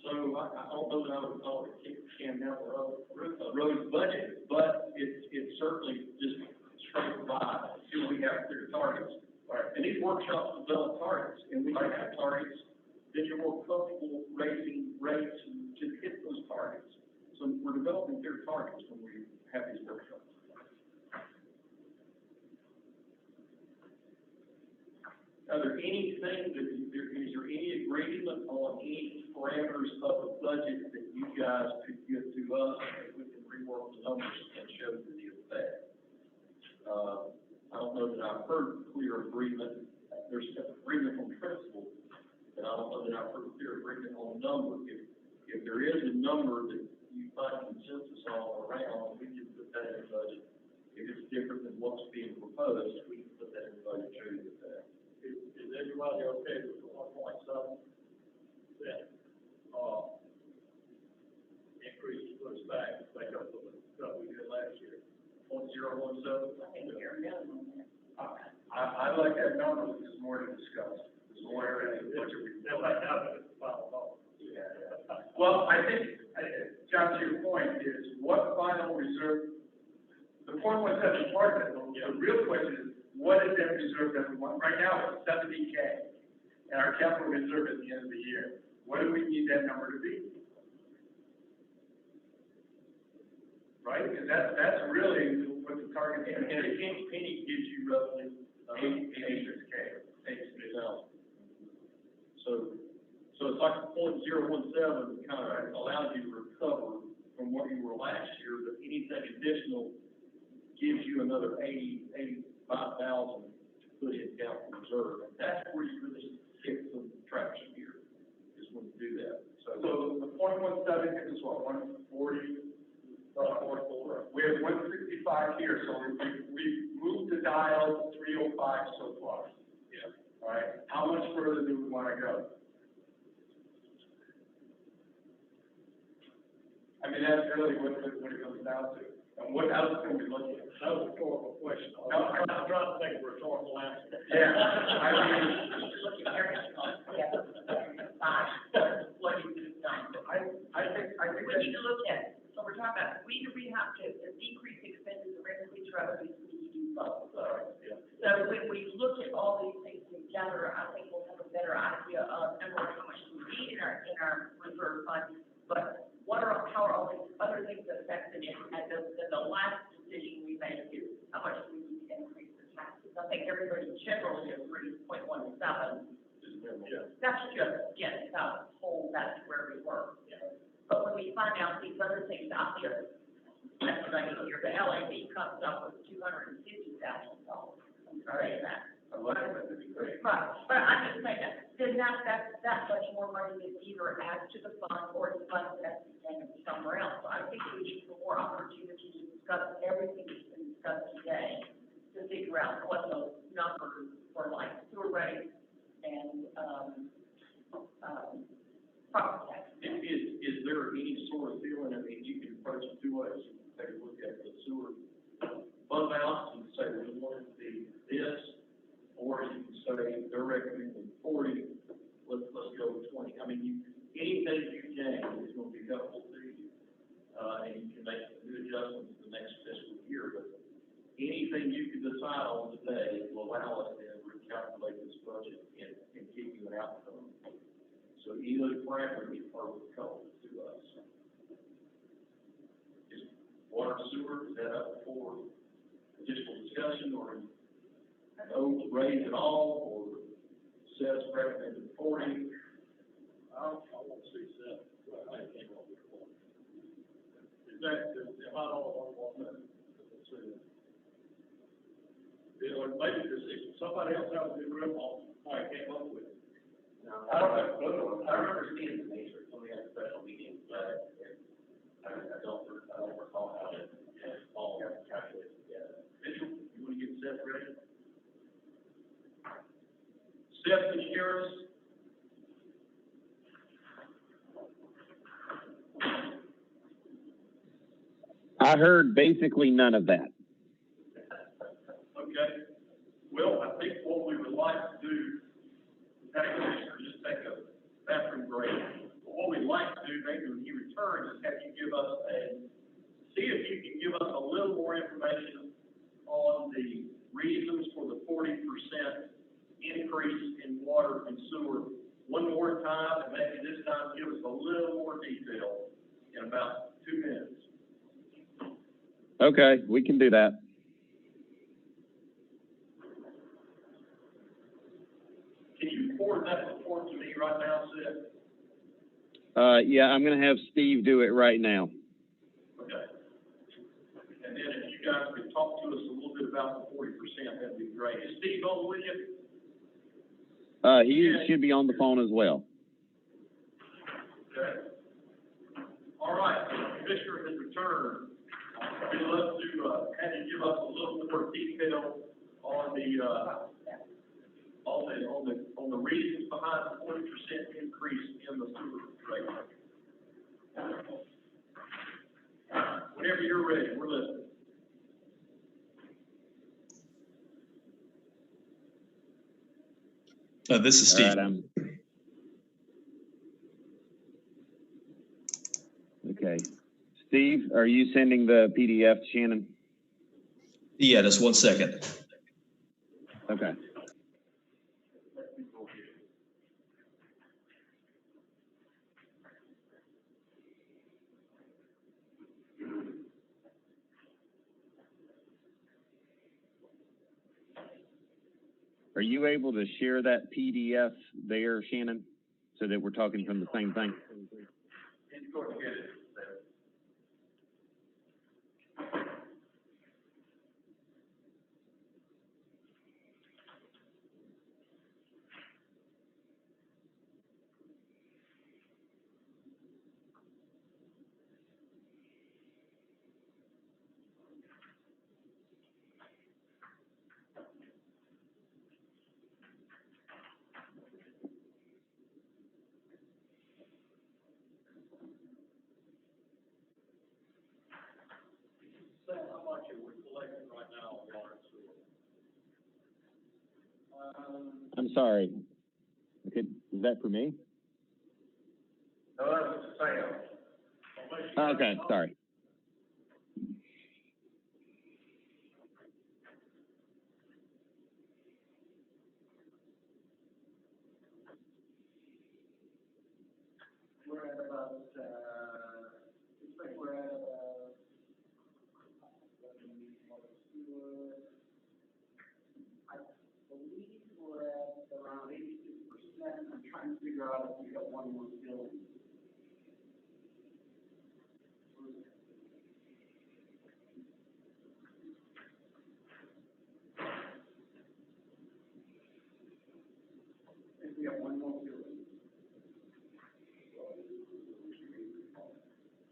So I don't know that I would call it a kick the can down the road budget, but it's certainly just straight by, do we have clear targets? Right. And these workshops develop targets, and we have targets that you're more comfortable raising rates to hit those targets. So we're developing clear targets when we have these workshops. Are there anything that, is there any agreement on any parameters of the budget that you guys could give to us, that we can rework the numbers and show the effect? I don't know that I've heard clear agreement, there's agreement on principle, but I don't know that I've heard clear agreement on number. If there is a number that you find consensus on around, we can put that in the budget. If it's different than what's being proposed, we can put that in the budget, show you that. Is everybody okay with the 1.7? That, increase put us back, make up for the stuff we did last year? 0.017. I think you're minimum. I like that number, because there's more to discuss. There's more areas of the budget we. That might happen at the final dollar. Well, I think, John, to your point, is what final reserve, the point was that's part of it, the real question is, what is that reserve that we want? Right now, it's 70K, and our capital reserve at the end of the year. What do we need that number to be? Right, because that's really what the target is. And a penny gives you roughly 86K. 86,000. So it's like a 0.017 kind of allows you to recover from what you were last year, but anything additional gives you another 85,000 to put in capital reserve. And that's where you really get some traction here, is when you do that. So the 0.17 gives us what, 140? We have 165 here, so we moved the dial to 305 so far. Yeah. All right, how much further do we want to go? I mean, that's really what it comes down to. And what else can we look at? That was a rhetorical question. No, I'm trying to think of a rhetorical answer. Yeah, I mean, Look at everything on, what you just done. I think We need to look at, so we're talking about, we have to decrease expenses or increase revenues, we need to do both. So when we look at all these things together, I think we'll have a better idea of, number one, how much we need in our reserve fund, but how are all these other things affecting it, and the last decision we made is how much we need to increase the taxes. I think everybody generally agrees 0.17. That's just getting us whole, that's where we were. But when we find out these other things out there, that's what I hear, the LAB comes up with $250,000. I'm sorry, that. I love that, that'd be great. Right, but I'm just saying that, then that's much more money that either adds to the fund or the fund that's spent somewhere else. So I think we need some more opportunity to discuss everything that's been discussed today, to figure out what those numbers for like sewer rates and, property tax. Is there any sort of feeling, I mean, you can approach it two ways, you can take a look at the sewer fund balance and say, we want it to be this, or you can say, they're recommending 40, let's go with 20. I mean, anything you gain is gonna be helpful to you, and you can make new adjustments the next fiscal year, but anything you can decide on today will allow us to recalculate this budget and give you an outcome. So either parameters are helpful to us. Is water sewer, is that up for additional discussion, or no raise at all, or sets recommended 40? I want to see that, I think what we're going. Is that, am I all on that? Let's see that. Or maybe there's somebody else have a good grip on, I came up with. I remember seeing the matrix when we had a special meeting, but I don't recall how it all got calculated together. Mitchell, you want to get Seth ready? Seth Insurance. I heard basically none of that. Okay. Well, I think what we would like to do, just take a bathroom break. But what we'd like to do, maybe when you return, is have you give us see if you can give us a little more information on the reasons for the 40% increase in water and sewer one more time, and maybe this time give us a little more detail in about 2 minutes. Okay, we can do that. Can you forward that report to me right now, Sid? Yeah, I'm gonna have Steve do it right now. Okay. And then if you guys could talk to us a little bit about the 40%, that'd be great. Is Steve on with you? He should be on the phone as well. Okay. All right, Commissioner has returned. We'd love to, have you give us a little more detail on the reasons behind the 40% increase in the sewer rate. Whenever you're ready, we're listening. This is Steve. All right, okay. Steve, are you sending the PDF to Shannon? Yeah, just 1 second. Okay. Are you able to share that PDF there, Shannon, so that we're talking from the same thing? Go ahead and get it. How much are we collecting right now on water and sewer? I'm sorry. Okay, is that for me? No, that was Sam. Okay, sorry. We're at about, looks like we're at about, I believe we're at around 86%. I'm trying to figure out if we got one more building. If we have one more building.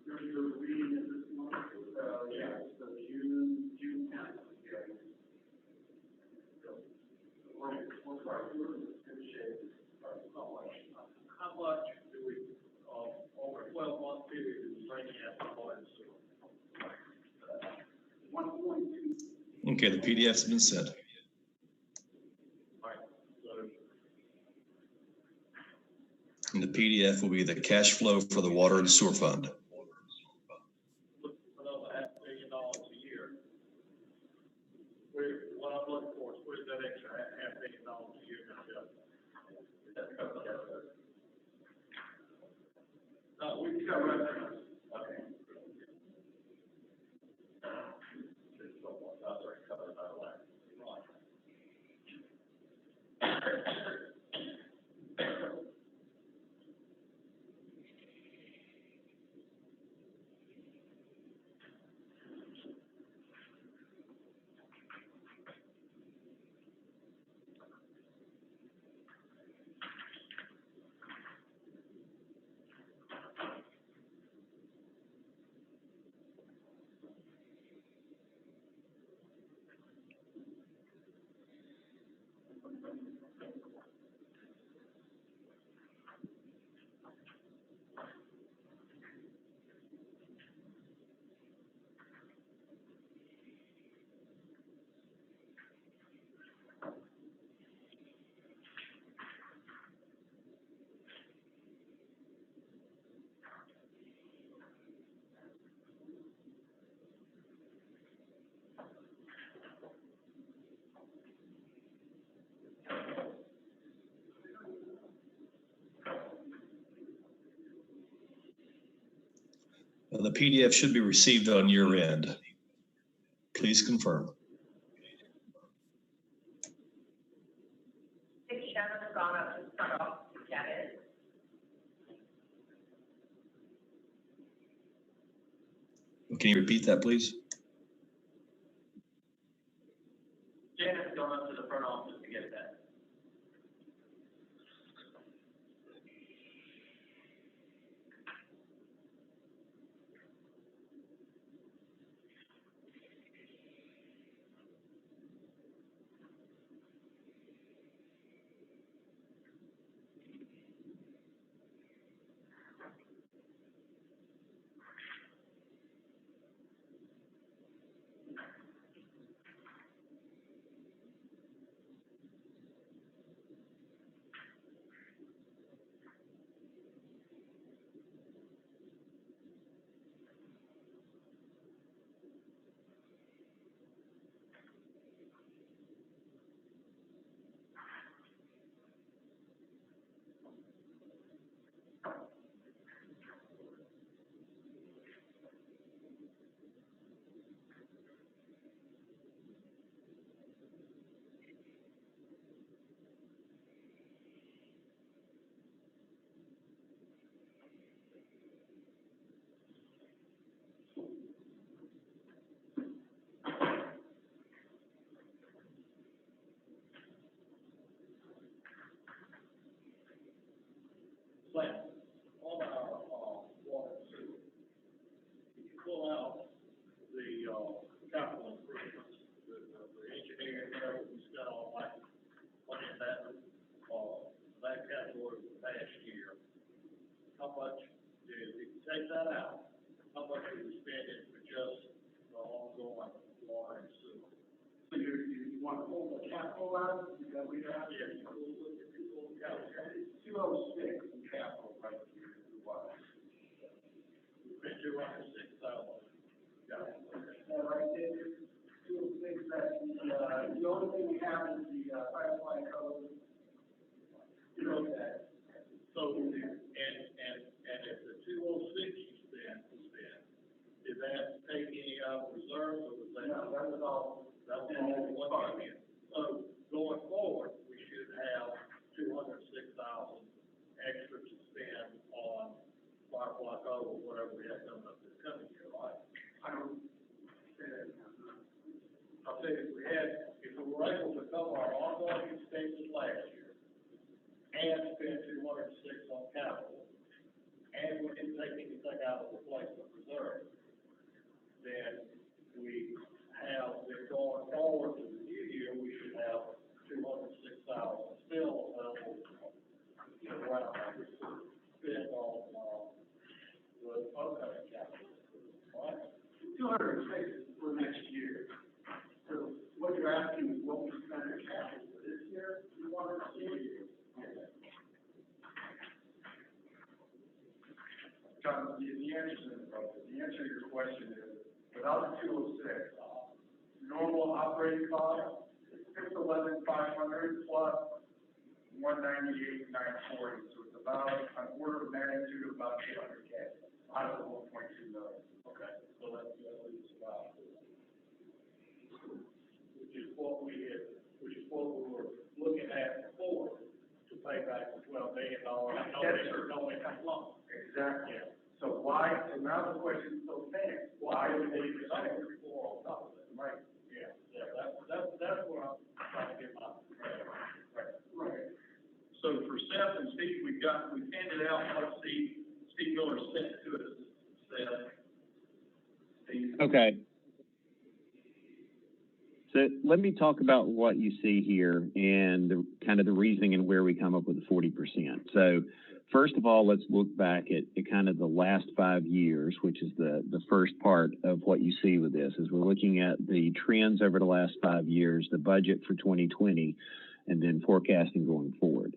Your reading is this month? Yeah, so June 10th. how much do we, over a 12-month period, do we bring in from water and sewer? 1.2. Okay, the PDF's been sent. Right, so, And the PDF will be the cash flow for the water and sewer fund. look for another $500 million a year. What I'm looking for is where's that extra $500 million a year gonna go? No, we can go right there. Okay. That's already covered by the last. The PDF should be received on your end. Please confirm. Dick Shannon has gone up to the front office to get it. Can you repeat that, please? Janet's gone up to the front office to get that. But on our, water and sewer, if you pull out the, capital improvements, the engineering, whatever we spent on, like, in that category for the past year, how much did, if you take that out, how much did we spend in for just the ongoing water and sewer? So you want to hold the capital out, is that what you're asking? Yeah, you cool with it, you cool with it. It's 206 in capital right here, is what. We spent $206,000. Got it, okay. Right there, 206, that's the only thing we have is the Firefly code. You know that. So, and if the 206 you spent, did that take any out of reserves, or was that? No, that was all. That was all one year. So, going forward, we should have 206,000 extra to spend on Firefly code, or whatever we have coming up this coming year, right? I don't say that. I'll say if we were able to cover our ongoing expenses last year, and spend 206 on capital, and we didn't take anything out of replacement reserve, then we have, then going forward to the new year, we should have 206,000 still available, John, the answer to your question is, without the 206, normal operating cost, 611,500 plus 198,940, so it's about an order of magnitude of about 800K out of the 1.2 million. Okay, so that leaves about, which is what we were looking at before, to pay back the $12 million. No income loan. Exactly. Yeah. So why, so now the question still stands, why do we need to say Before on top of it. right? Yeah, that's what I'm trying to get my, Right. So for Seth and Steve, we've handed out what Steve Miller sent to us, Seth. Steve. Okay. So let me talk about what you see here and the kind of the reasoning and where we come up with the 40%. So first of all, let's look back at kind of the last 5 years, which is the first part of what you see with this, is we're looking at the trends over the last 5 years, the budget for 2020, and then forecasting going forward.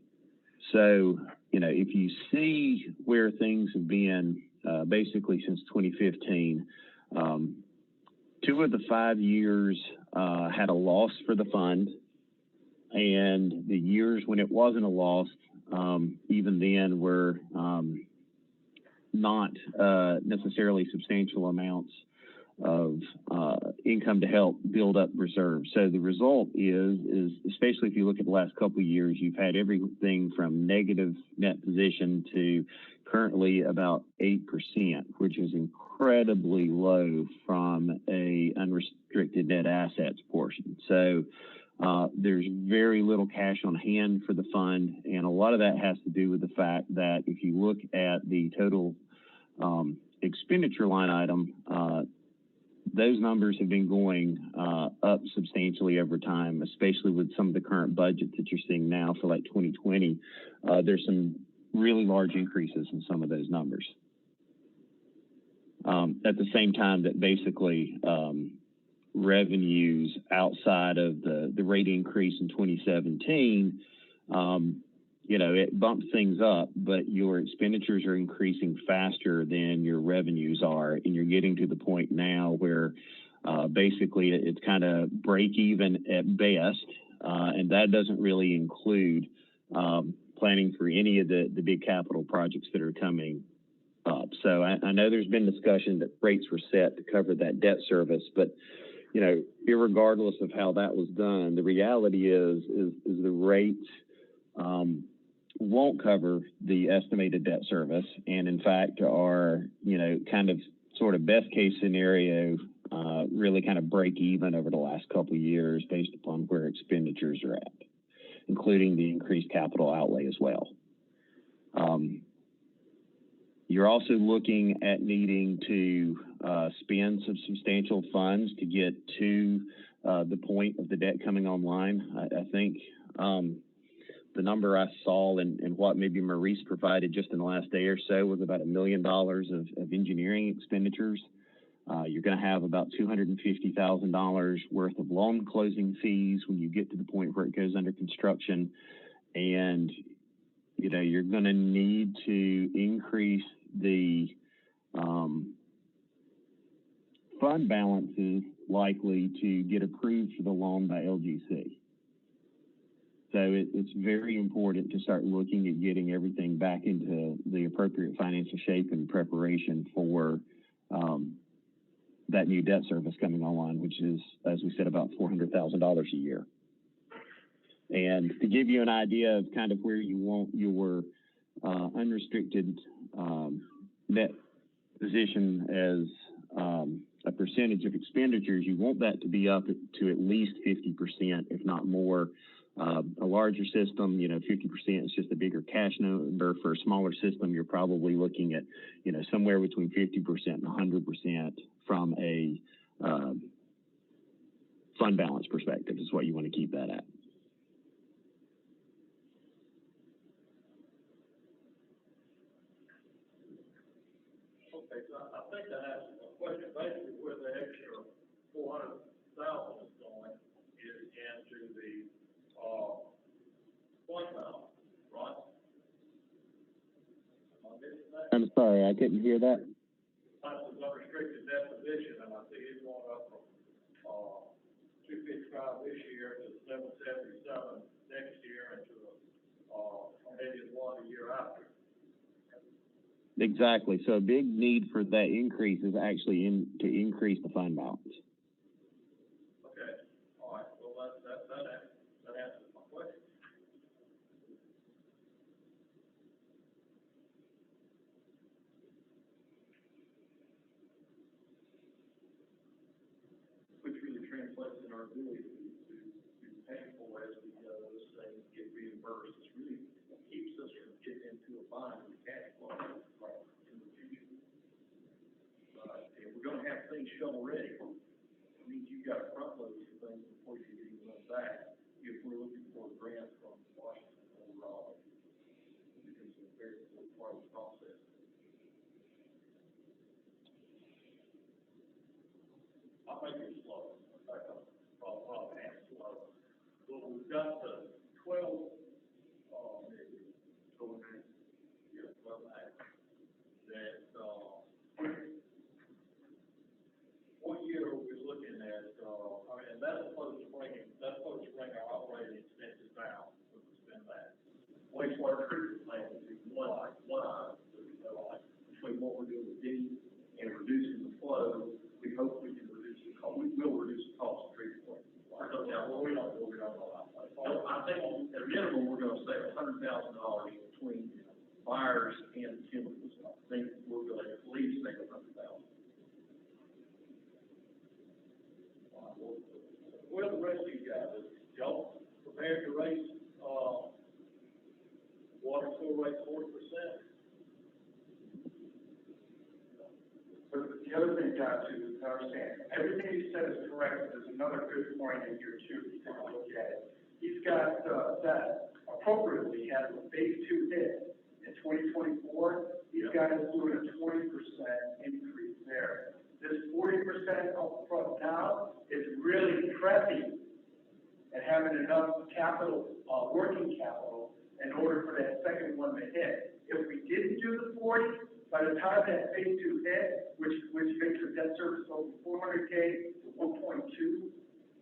So, if you see where things have been basically since 2015, 2 of the 5 years had a loss for the fund, and the years when it wasn't a loss, even then were not necessarily substantial amounts of income to help build up reserves. So the result is especially if you look at the last couple of years, you've had everything from negative net position to currently about 8%, which is incredibly low from a unrestricted net assets portion. So there's very little cash on hand for the fund, and a lot of that has to do with the fact that if you look at the total expenditure line item, those numbers have been going up substantially over time, especially with some of the current budgets that you're seeing now for like 2020. There's some really large increases in some of those numbers. At the same time that basically revenues outside of the rate increase in 2017, it bumps things up, but your expenditures are increasing faster than your revenues are, and you're getting to the point now where basically it's kind of break even at best, and that doesn't really include planning for any of the big capital projects that are coming up. So I know there's been discussion that rates were set to cover that debt service, but irregardless of how that was done, the reality is the rates won't cover the estimated debt service, and in fact are, kind of sort of best case scenario, really kind of break even over the last couple of years based upon where expenditures are at, including the increased capital outlay as well. You're also looking at needing to spend some substantial funds to get to the point of the debt coming online. I think the number I saw and what maybe Maurice provided just in the last day or so was about $1 million of engineering expenditures. You're going to have about $250,000 worth of loan closing fees when you get to the point where it goes under construction, and you're going to need to increase the fund balances likely to get approved for the loan by LGC. So it's very important to start looking at getting everything back into the appropriate financial shape and preparation for that new debt service coming online, which is, as we said, about $400,000 a year. And to give you an idea of kind of where you want your unrestricted net position as a percentage of expenditures, you want that to be up to at least 50%, if not more. A larger system, 50% is just a bigger cash number. For a smaller system, you're probably looking at, somewhere between 50% and 100% from a fund balance perspective is what you want to keep that at. okay, so I think I asked a question, basically where the extra 400,000 is going is into the, fund balance, right? Am I missing I'm sorry, I couldn't hear that. That's an unrestricted debt position, and I see it going up from, 255 this year to 777 next year, and to, $1,081 a year after. Exactly. So a big need for that increase is actually to increase the fund balance. Okay, all right, well, that answers my question. Which really translates in our ability to pay for as we go, those things get reimbursed. It really keeps us from getting into a bind with cash flow in the future. And we're gonna have things shovel ready. It means you gotta front load some things before you get even run back. If we're looking for a grant from Washington overall, because it's a very important part of the process. I'll make it slow. In fact, I'll half slow. Well, we've got the 12, maybe, yeah, 12 acts that, what year are we looking at, and that's supposed to bring our operating expenses down, if we spend that. Wastewater treatment plant would be one item, between what we're doing with D and reducing the flow, we hope we can reduce the cost, we will reduce the cost of treatment plant. We don't know that. I think at a minimum, we're gonna save $100,000 between fires and chemicals. I think we're gonna at least save $100,000. Well, the rest of you guys, y'all prepared to raise, water sewer rates 40%? But the other thing, guys, is to understand, everything you said is correct, there's another good point in here too, if you take a look at it. He's got, that appropriately has a phase 2 hit in 2024, he's got us doing a 20% increase there. This 40% up front now is really prepping and having enough capital, working capital in order for that second one to hit. If we didn't do the 40, by the time that phase 2 hit, which makes the debt service go from 400K to 1.2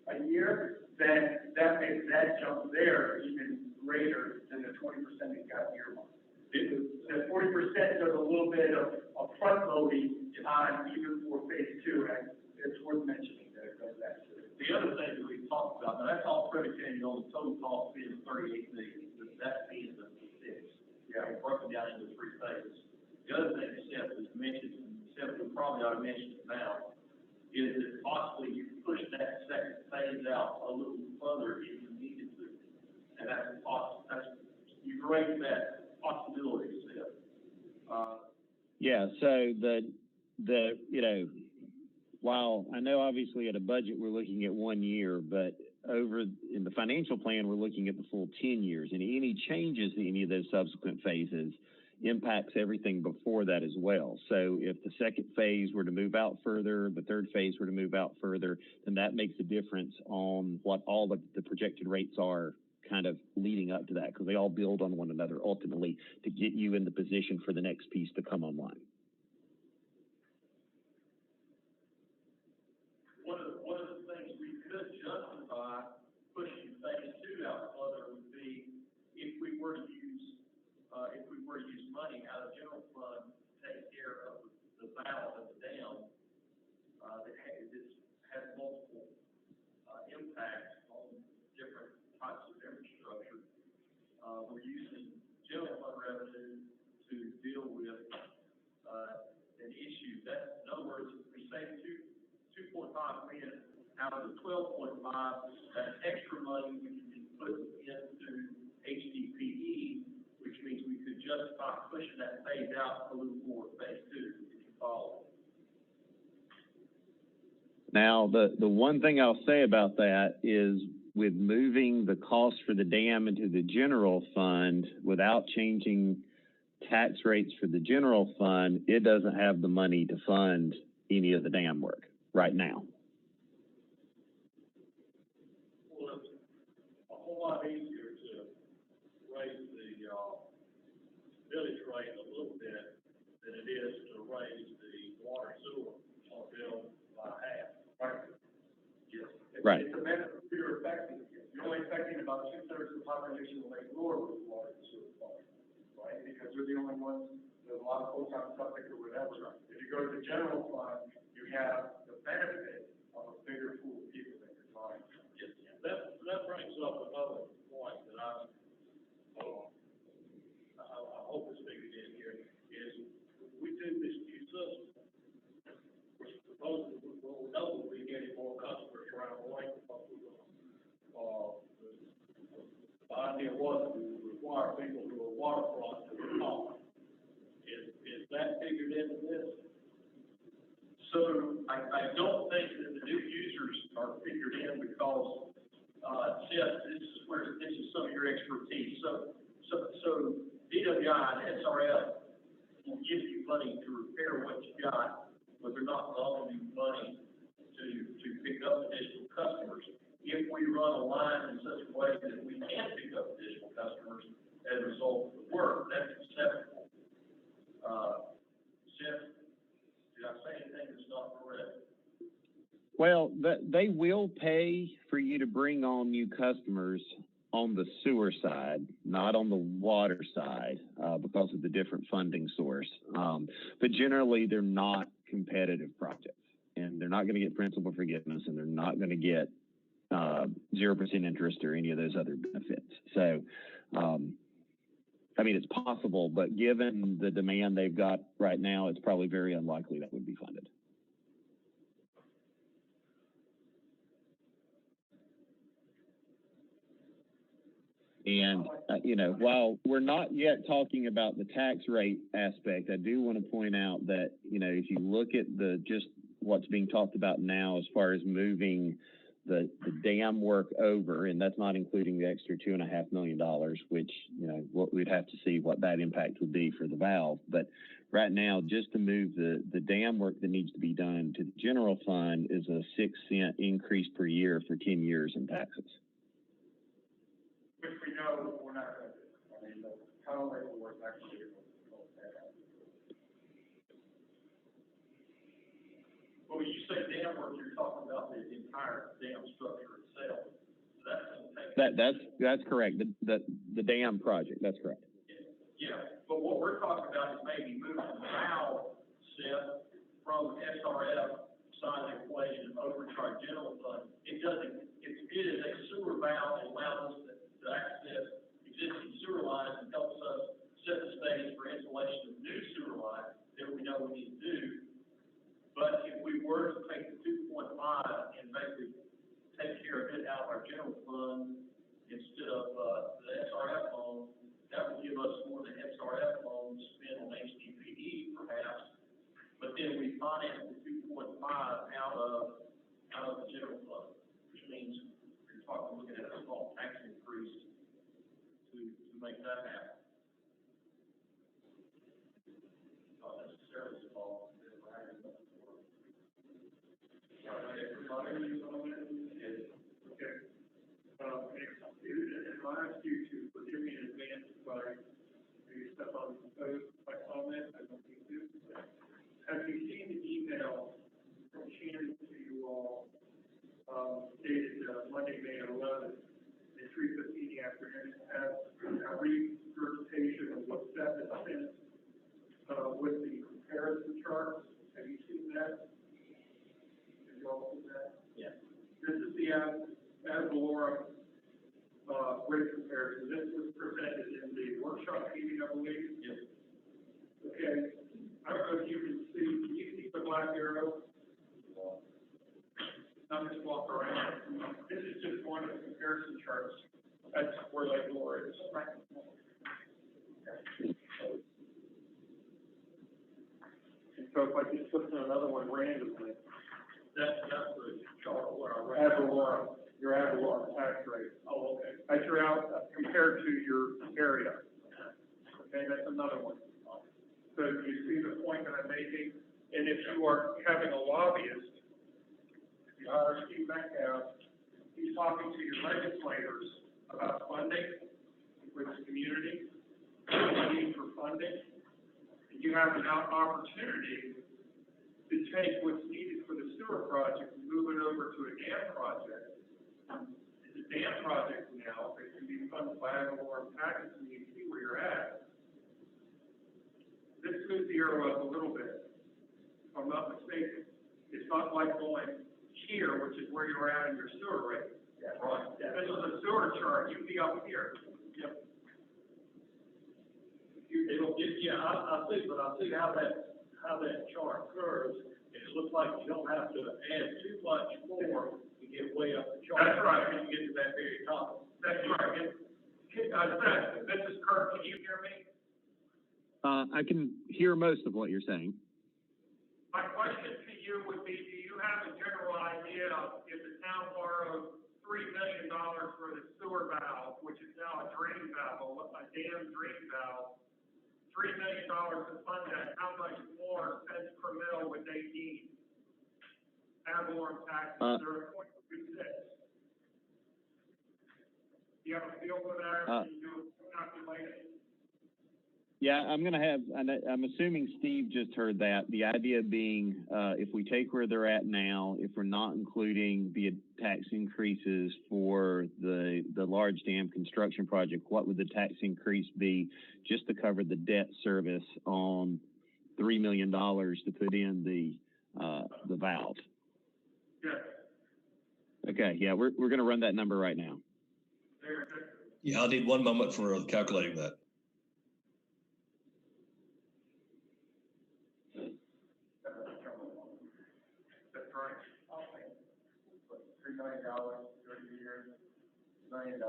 a year, then that makes that jump there even greater than the 20% you got earmarked. The 40% does a little bit of front loading on even for phase 2, and it's worth mentioning that it does that too. The other thing that we talked about, now that's all predicated on the total cost being $38 million, that being the six. Yeah. Broken down into 3 phases. The other thing that Seth has mentioned, and Seth we probably ought to mention it now, is that possibly you can push that second phase out a little further if you needed to. And that's you raise that possibility, Seth. Yeah, so while I know obviously at a budget we're looking at 1 year, but over in the financial plan, we're looking at the full 10 years. And any changes in any of those subsequent phases impacts everything before that as well. So if the second phase were to move out further, the third phase were to move out further, then that makes a difference on what all the projected rates are kind of leading up to that, because they all build on one another ultimately to get you in the position for the next piece to come online. One of the things we could justify pushing phase 2 out further would be if we were to use money out of general fund to take care of the valve of the dam, that has multiple impacts on different types of infrastructure. We're using general fund revenue to deal with an issue. That, in other words, we save $2.5 million out of the 12.5. That extra money we can put into HDPE, which means we could justify pushing that phase out a little more phase 2, if you follow. Now, the one thing I'll say about that is with moving the cost for the dam into the general fund without changing tax rates for the general fund, it doesn't have the money to fund any of the dam work right now. Well, it's a whole lot easier to raise the village rate a little bit is to raise the water sewer on a bill by half. Right. Yes. Right. It's a benefit, you're affecting, you're only affecting about 2/3 of the population of Lake Lure with water and sewer fund, right? Because they're the only ones, there's a lot of folks on septic or whatever. If you go to the general fund, you have the benefit of a bigger pool of people that you're trying. Yes. That brings up another point that I hope is figured in here, is we do this new system. We're supposed to, well, we know we'll be getting more customers around the lake because we're going, the idea was to require people who are waterfront to talk. Is that figured into this? So I don't think that the new users are figured in because, Seth, this is some of your expertise. So DWI and SRF will give you money to repair what you got, but they're not loaning you money to pick up additional customers. If we run a line in such a way that we can pick up additional customers as a result of the work, that's acceptable. Seth, did I say anything that's not correct? Well, they will pay for you to bring on new customers on the sewer side, not on the water side, because of the different funding source. But generally, they're not competitive projects, and they're not going to get principal forgiveness, and they're not going to get 0% interest or any of those other benefits. So, I mean, it's possible, but given the demand they've got right now, it's probably very unlikely that would be funded. And, you know, while we're not yet talking about the tax rate aspect, I do want to point out that, you know, if you look at just what's being talked about now as far as moving the dam work over, and that's not including the extra $2.5 million, which, you know, we'd have to see what that impact would be for the valve. But right now, just to move the dam work that needs to be done to the general fund is a 6-cent increase per year for 10 years in taxes. Which we know we're not going to do. I mean, the town rate will work next year. Well, when you say dam work, you're talking about the entire dam structure itself. That's correct. The dam project. That's correct. Yeah, but what we're talking about is maybe moving the valve set from SRF side of the equation over to our general fund. It is a sewer valve that allows us to access existing sewer lines and helps us set the stage for installation of new sewer lines that we know we need to do. But if we were to take the 2.5 and basically take care of it out of our general fund instead of the SRF loan, that would give us more than SRF loans spent on HDPE perhaps. But then we finance the 2.5 out of the general fund, which means you're looking at a small tax increase to make that happen. Not necessarily involved. Okay. And I'll ask you to forgive me in advance if I maybe step on my comment. I don't think to. Have you seen the email from Shannon to you all, dated Monday, May 11th at 3:15 in the afternoon, as a regurgitation of what Seth has sent with the comparison charts? Have you seen that? Have you all seen that? Yeah. This is the ad valorem rate comparison. This was presented in the workshop meeting, I believe. Yes. Okay. I don't know if you can see the black arrow? Not just walk around. This is just one of the comparison charts. That's where Lake Lure is. And so if I just put in another one randomly, That's the chart where I read. ad valorem, your ad valorem tax rate. Oh, okay. That's your out compared to your area. Okay, that's another one. So you see the point that I'm making? And if you are having a lobbyist, if you hire Steve Metcalf, he's talking to your legislators about funding with the community, the need for funding. you have an opportunity to take what's needed for the sewer project and move it over to a dam project. The dam project now, it can be funded by Avalon Package, and you see where you're at. This could zero up a little bit, if I'm not mistaken. It's not like going here, which is where you're at in your sewer rate. Yeah. Right. This is a sewer chart, you'd be up here. Yep. I see, but I see how that chart curves, and it looks like you don't have to add too much more to get way up the chart. That's right. When you get to that very top. That's right. This is Kirk, can you hear me? I can hear most of what you're saying. My question to you would be, do you have a general idea of if the town borrowed $3 million for the sewer valve, which is now a drain valve, a dam drain valve, $3 million to fund that, how much more cents per mil would they need? Avalon taxes, they're at 0.26. Do you have a feel for that? Can you do a calculation? Yeah, I'm assuming Steve just heard that. The idea being, if we take where they're at now, if we're not including the tax increases for the large dam construction project, what would the tax increase be just to cover the debt service on $3 million to put in the valve? Yes. Okay, yeah, we're going to run that number right now. Yeah, I'll need one moment for calculating that. That's right. $3 million, 30 years, $1 million, $100,000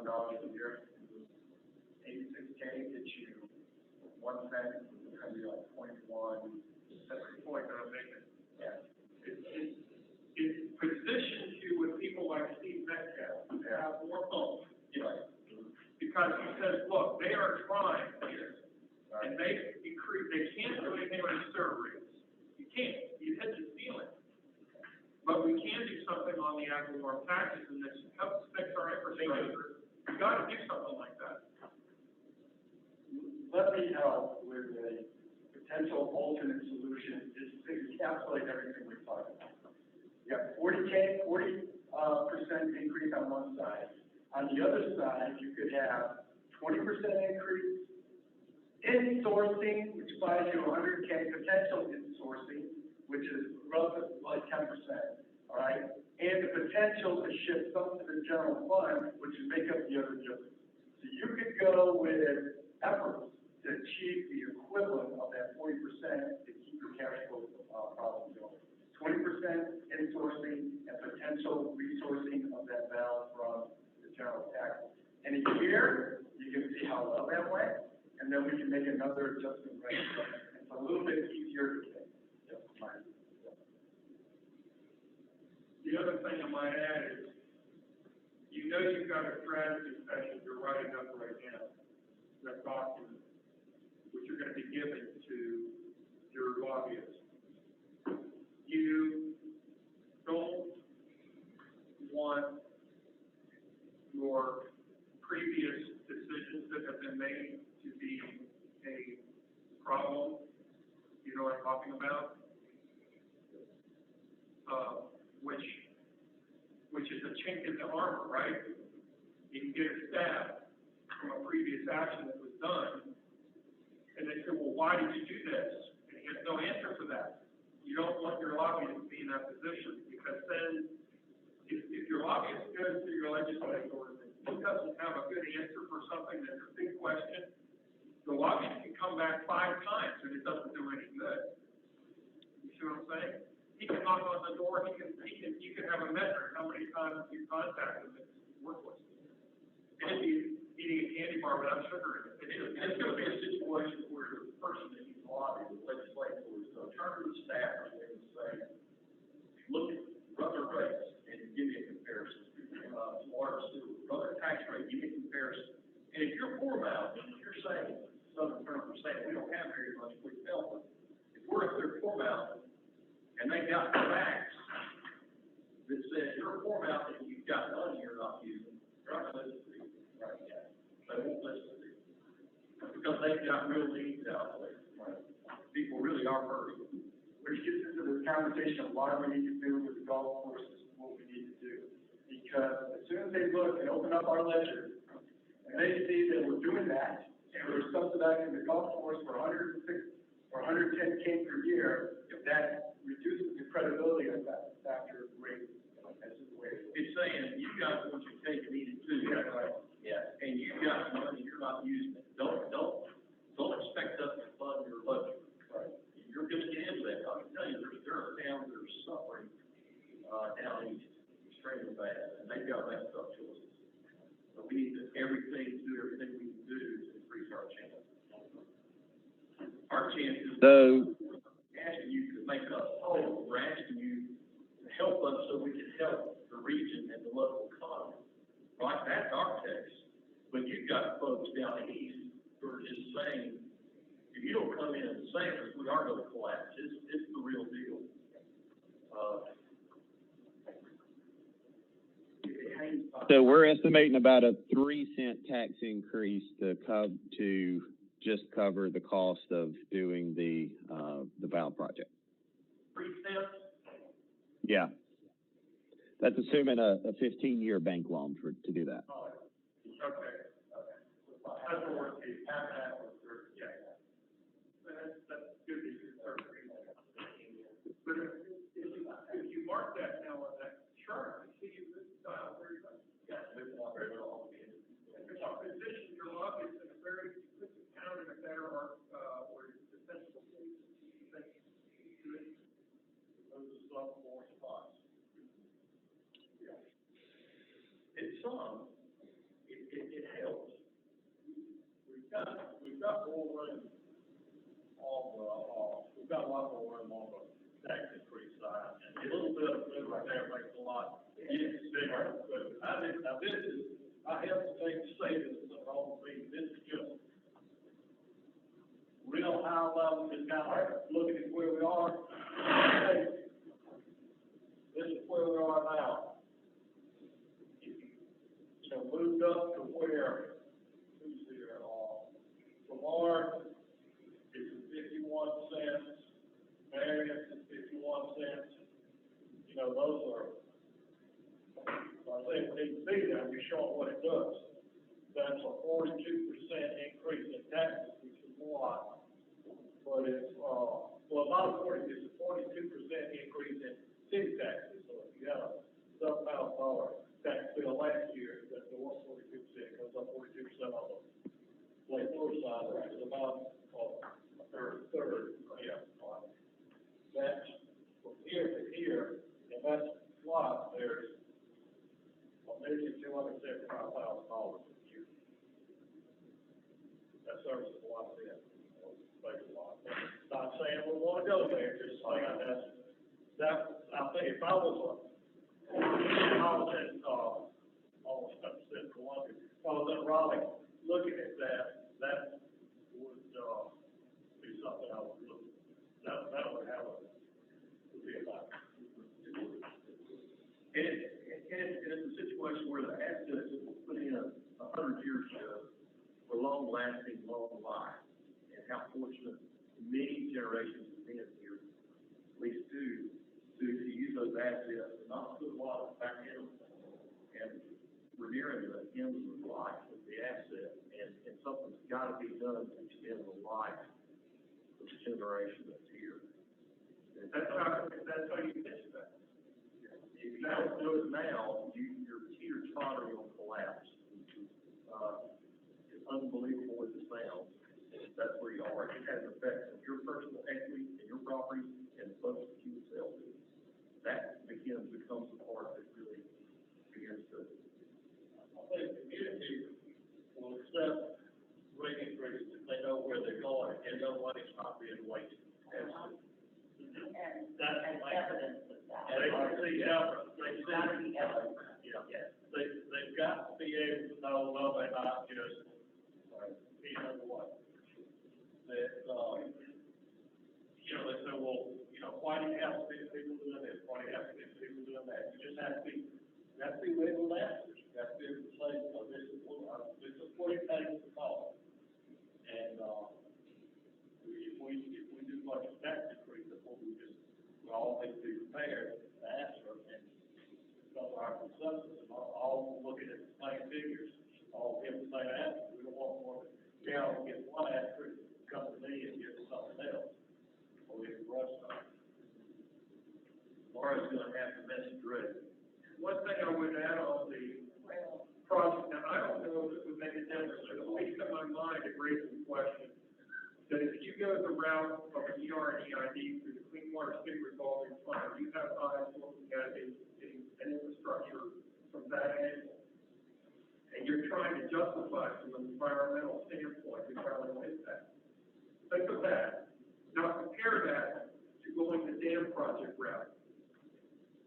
a year, 86K gets you 1 cent, it's gonna be like 0.1. That's the point that I'm making. Yeah. It positions you with people like Steve Metcalf to have more hope. Yeah. Because he says, look, they are trying here, and they can't do anything with the sewer rates. You can't, you hit the ceiling. But we can do something on the ad valorem taxes, and this helps fix our infrastructure. You gotta do something like that. Let me help with a potential alternate solution, just to encapsulate everything we're talking about. You got 40% increase on one side. On the other side, you could have 20% increase in sourcing, which buys you 100K potential in sourcing, which is roughly like 10%, all right? And the potential to shift some to the general fund, which would make up the other difference. So you could go with efforts to achieve the equivalent of that 40% to keep your cash flow problem going. 20% in sourcing and potential resourcing of that valve from the general tax. In a year, you can see how well that went, and then we can make another adjustment right there. It's a little bit easier to think. The other thing I might add is, you know you've got a strategy session you're writing up right now, that document, which you're gonna be giving to your lobbyists. You don't want your previous decisions that have been made to be a problem. You know what I'm talking about? Which is a chink in the armor, right? You can get a stab from a previous action that was done, and they say, well, why did you do this? And he has no answer for that. You don't want your lobbyist to be in that position, because then, if your lobbyist goes to your legislator and he doesn't have a good answer for something that's a big question, the lobbyist can come back 5 times and it doesn't do any good. You see what I'm saying? He can knock on the door, you can have a metric, how many times you contact him, it's worthless. It'd be eating a candy bar without sugar in it. It's gonna be a situation where the person that he's lobbying, the legislator, is gonna turn to the staff and say, look at brother rates and give me a comparison. Water, sewer, brother tax rate, give me a comparison. And if you're poor mouth, and you're saying, Southern Terms are saying, we don't have very much, we help them. If we're up there poor mouth, and they got facts that says you're a poor mouth and you've got money you're not using, they're not gonna listen to you. Right, yeah. They won't listen to you. because they've got real needs out there. People really are hurting. Which gets into this conversation of why we need to do with the golf courses, what we need to do. Because as soon as they look and open up our ledger, and they see that we're doing that, and we're subsidizing the golf course for 106, or 110K per year, if that reduces the credibility of that factor rate, that's just the way it is. It's saying, you got what you take and eat it too. Yeah, right. Yeah, and you got money, you're not using it. Don't expect us to fund your budget. Right. You're gonna get into that. I can tell you, there are towns that are suffering, down east, extremely bad, and they've got messed up choices. So we need to, do everything we can do to increase our chances. Our chances. So, Asking you to make us whole, we're asking you to help us so we can help the region and the local economy. Right, that's our case. But you've got folks down east who are just saying, if you don't come in and save us, we are gonna collapse. It's the real deal. so we're estimating about a 3-cent tax increase to just cover the cost of doing the valve project. 3 cents? Yeah. That's assuming a 15-year bank loan to do that. Okay. That's the worst case, half, or, yeah. That's good to hear. But if you mark that now on that chart, you see this style very much. Yeah, it's not very well. If you position your luck, it's in a very, it's counted in a better, or defensible place. Those are some more spots. Yeah. It's some, it helps. We've got more room on we've got a lot more room on the tax increase side, and a little bit of it right there makes a lot. It's bigger, but I hesitate to say this is the wrong thing, this is just real high level, just kind of looking at where we are. This is where we are now. So moved up to where, who's there, Lamar is 51 cents, Marion is 51 cents. You know, those are, I think we need to see that, we show what it does. That's a 42% increase in taxes, which is a lot. But it's, well, not 40, it's a 42% increase in city taxes. So if you had a $7,000 tax bill last year, that there was 42%, goes up 42% on the Lake Forest side, which is about a third, yeah. That's from here to here, and that's lot, there's $1,275,000 a year. That service is a lot of it. Not saying we want to go there, just saying I think if I was in almost upstate Columbia, if I was in Raleigh looking at that, that would be something I would look. That would have would be about. And it's a situation where the assets that were put in 100 years ago were long lasting, long life, and how fortunate many generations have been here, at least two, to use those assets and not put a lot back in them. And we're nearing the end of the life of the asset, and something's got to be done to extend the life of the generation that's here. That's how you fix that. If you don't do it now, you're teeter-tottering on collapse. It's unbelievable as it sounds. That's where you are. It has effects on your personal equity and your property and the folks that you sell to. That becomes the part that really begins to. I think the community will accept rate increases if they know where they're going and know money's not being wasted. And That's like, evidence of that. and they can see evidence. There's got to be evidence. Yeah. They've got to be able to know, well, they're not just, you know what? That, you know, they say, well, you know, why do you have 6 people doing this? Why do you have 6 people doing that? You just have to be able to answer. You have to be able to say, well, this is what it takes to call. And, much of that decree before we all need to be prepared to answer, and because our consensus, and all looking at the same figures, all give the same answer. We don't want more, Carol get one answer, come to me and get something else, or we can rush something. Laura's gonna have the message ready. One thing I would add on the project, now, I don't know if it would make a difference, but at least in my mind, it raises the question, that if you go the route of an ER and EID through the Clean Water State Revolving Fund, you have eyes looking at an infrastructure from that angle. And you're trying to justify from an environmental standpoint, environmental impact. Think of that. Now compare that to going the dam project route.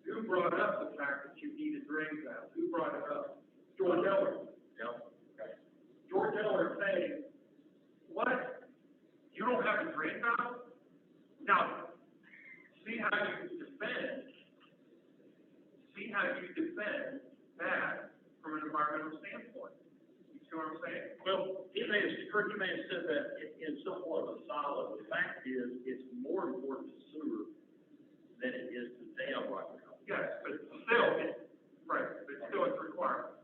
Who brought up the fact that you need a drain valve? Who brought it up? George Eller. George Eller saying, what? You don't have a drain valve? Now, see how you defend that from an environmental standpoint. You see what I'm saying? Well, he may have said that in somewhat of a silo. The fact is, it's more important to sewer than it is to dam right now. Yes, but still it's required.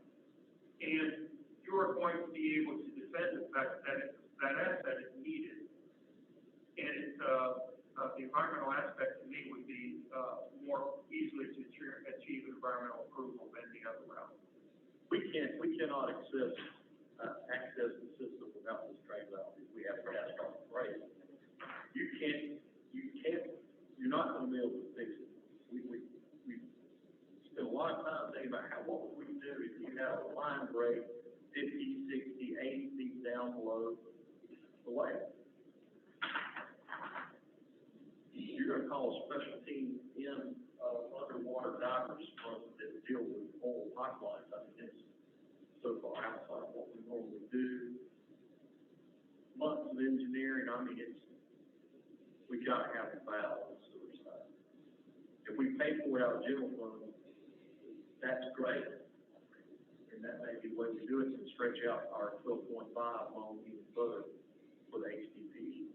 And you are going to be able to defend the fact that that asset is needed. And it's, the environmental aspect to me would be, more easily to achieve environmental approval than the other route. We cannot access the system without this drain valve. If we have gas on the break. You're not gonna be able to fix it. We spent a lot of time thinking about what would we do if you had a line break 50, 60, 80 feet down below the lake. You're gonna call a special team in, underwater divers that deal with oil pipelines. I mean, it's so far outside of what we normally do. Months of engineering, I mean, we gotta have a valve on the sewer side. If we pay for it out of general fund, that's great. And that may be what we do it to stretch out our 12.5 loan even further for the HDP.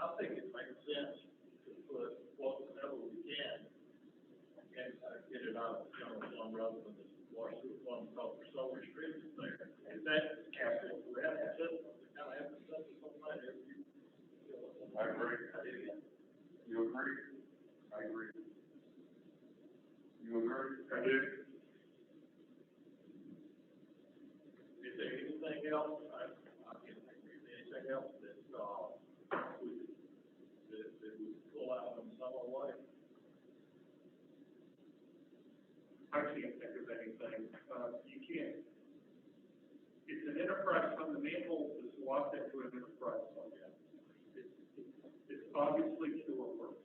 I think it makes sense to put whatever we can and get it out of the general fund rather than this water sewer fund, because we're so restricted there. And that is capital, we have to kind of have to set this on that every year. I agree. You agree? I agree. You agree? I do. Is there anything else? I can't think of anything else that we pull out in some way. I can't think of anything. You can't. It's an enterprise fund. The manhole is locked into an enterprise fund. It's obviously sewer work.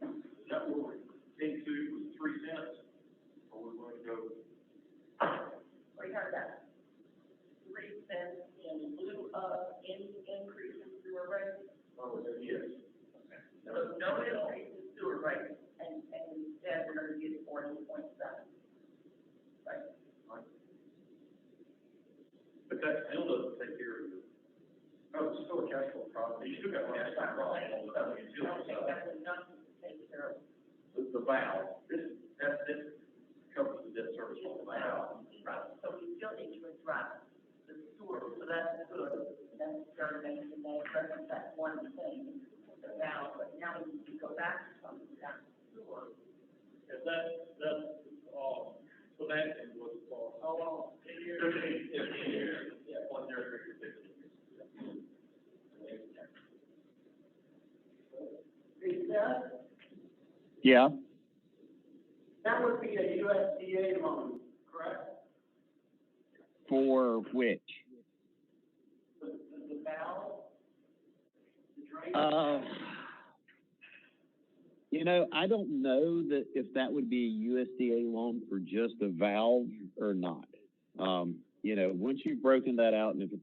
Is that what we're into, was 3 cents? Or we're going to go? We heard that. 3 cents in lieu of any increase in sewer rates. Oh, yes. So no increase in sewer rates, and instead we're gonna get 40.7. Right? But that still doesn't take care of it. No, it's still a cash flow problem. You still got gas on the I don't think that's enough to take care of. the valve, this covers the debt service on the valve. Right, so we still need to address the sewer, so that's good, that's very making that, that's one thing. Now, but now we need to go back to something that's sewer. And that's, so that was for, how long? 10 years? 15 years. Yeah, 1 year, 15 years. Yeah. Yeah, That would be a USDA loan, correct? for which? The valve, the drain. I don't know that if that would be a USDA loan for just a valve or not. Once you've broken that out, and if it's,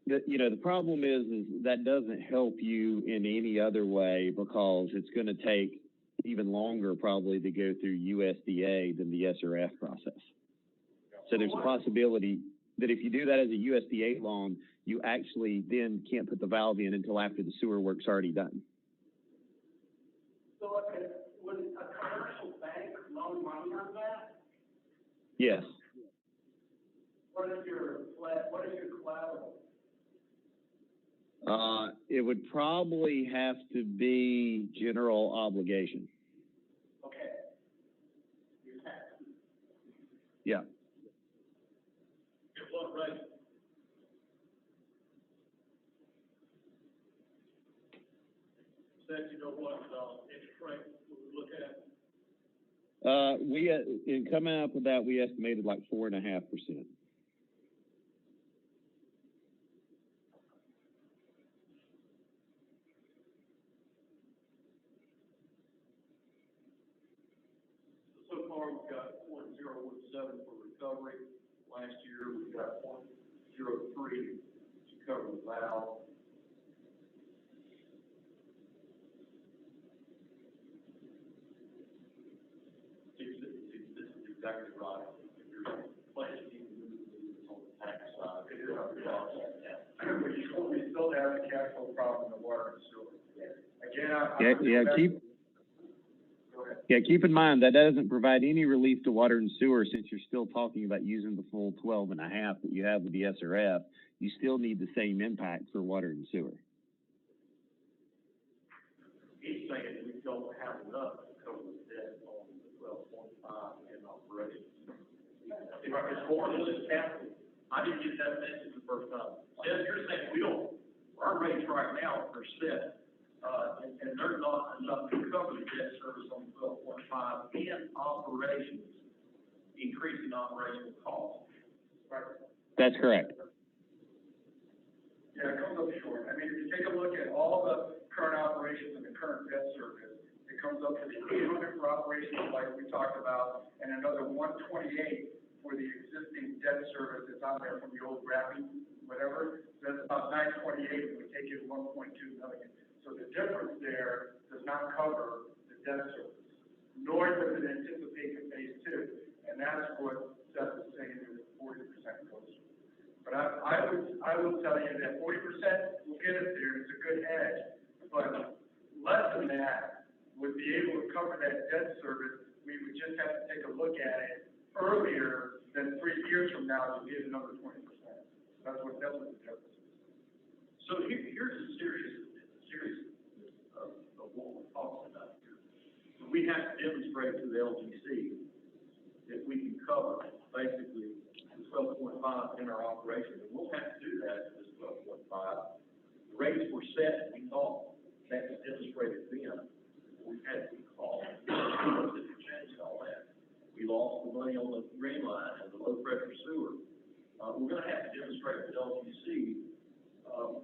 the problem is that doesn't help you in any other way, because it's going to take even longer probably to go through USDA than the SRF process. So there's a possibility that if you do that as a USDA loan, you actually then can't put the valve in until after the sewer work's already done. So, would a commercial bank loan money on that? Yes. What is your collateral? It would probably have to be general obligation. Okay. Your taxes. Yeah. At what rate? Said, you know what, interest rate we would look at? In coming up with that, we estimated like 4.5%. So far, we've got 0.017 for recovery. Last year, we got 0.03 to cover the valve. This is exactly right. If you're planning on the tax side, it is on the cost. We still have the cash flow problem in the water and sewer. Again, keep in mind that doesn't provide any relief to water and sewer, since you're still talking about using the full 12.5 that you have with the SRF. You still need the same impact for water and sewer. He's saying we don't have enough to cover the debt on the 12.5 in operations. It's more than this capital. I didn't get that message the first time. Yes, you're saying we don't, our rates right now are set, and they're not enough to cover the debt service on 12.5 and operations, increasing operational costs. right. That's correct. Yeah, it comes up short. I mean, if you take a look at all the current operations and the current debt service, it comes up to the 800 for operations like we talked about, and another 128 for the existing debt service that's out there from the old wrapping, whatever. That's about 928 when we take it 1.2 million. So the difference there does not cover the debt service, nor does it anticipate the phase two. And that's what Seth is saying is 40% goes. But I would tell you that 40% will get us there. It's a good hedge, but less than that would be able to cover that debt service. We would just have to take a look at it earlier than 3 years from now to get another 20%. That's what the difference is. So here's the seriousness of what we're talking about here. We have to demonstrate to the LGC that we can cover basically the 12.5 in our operation, and we'll have to do that at this 12.5. The rates were set, we thought that was demonstrated then. We've had to call, change all that. We lost the money on the green line and the low pressure sewer. We're gonna have to demonstrate to LGC,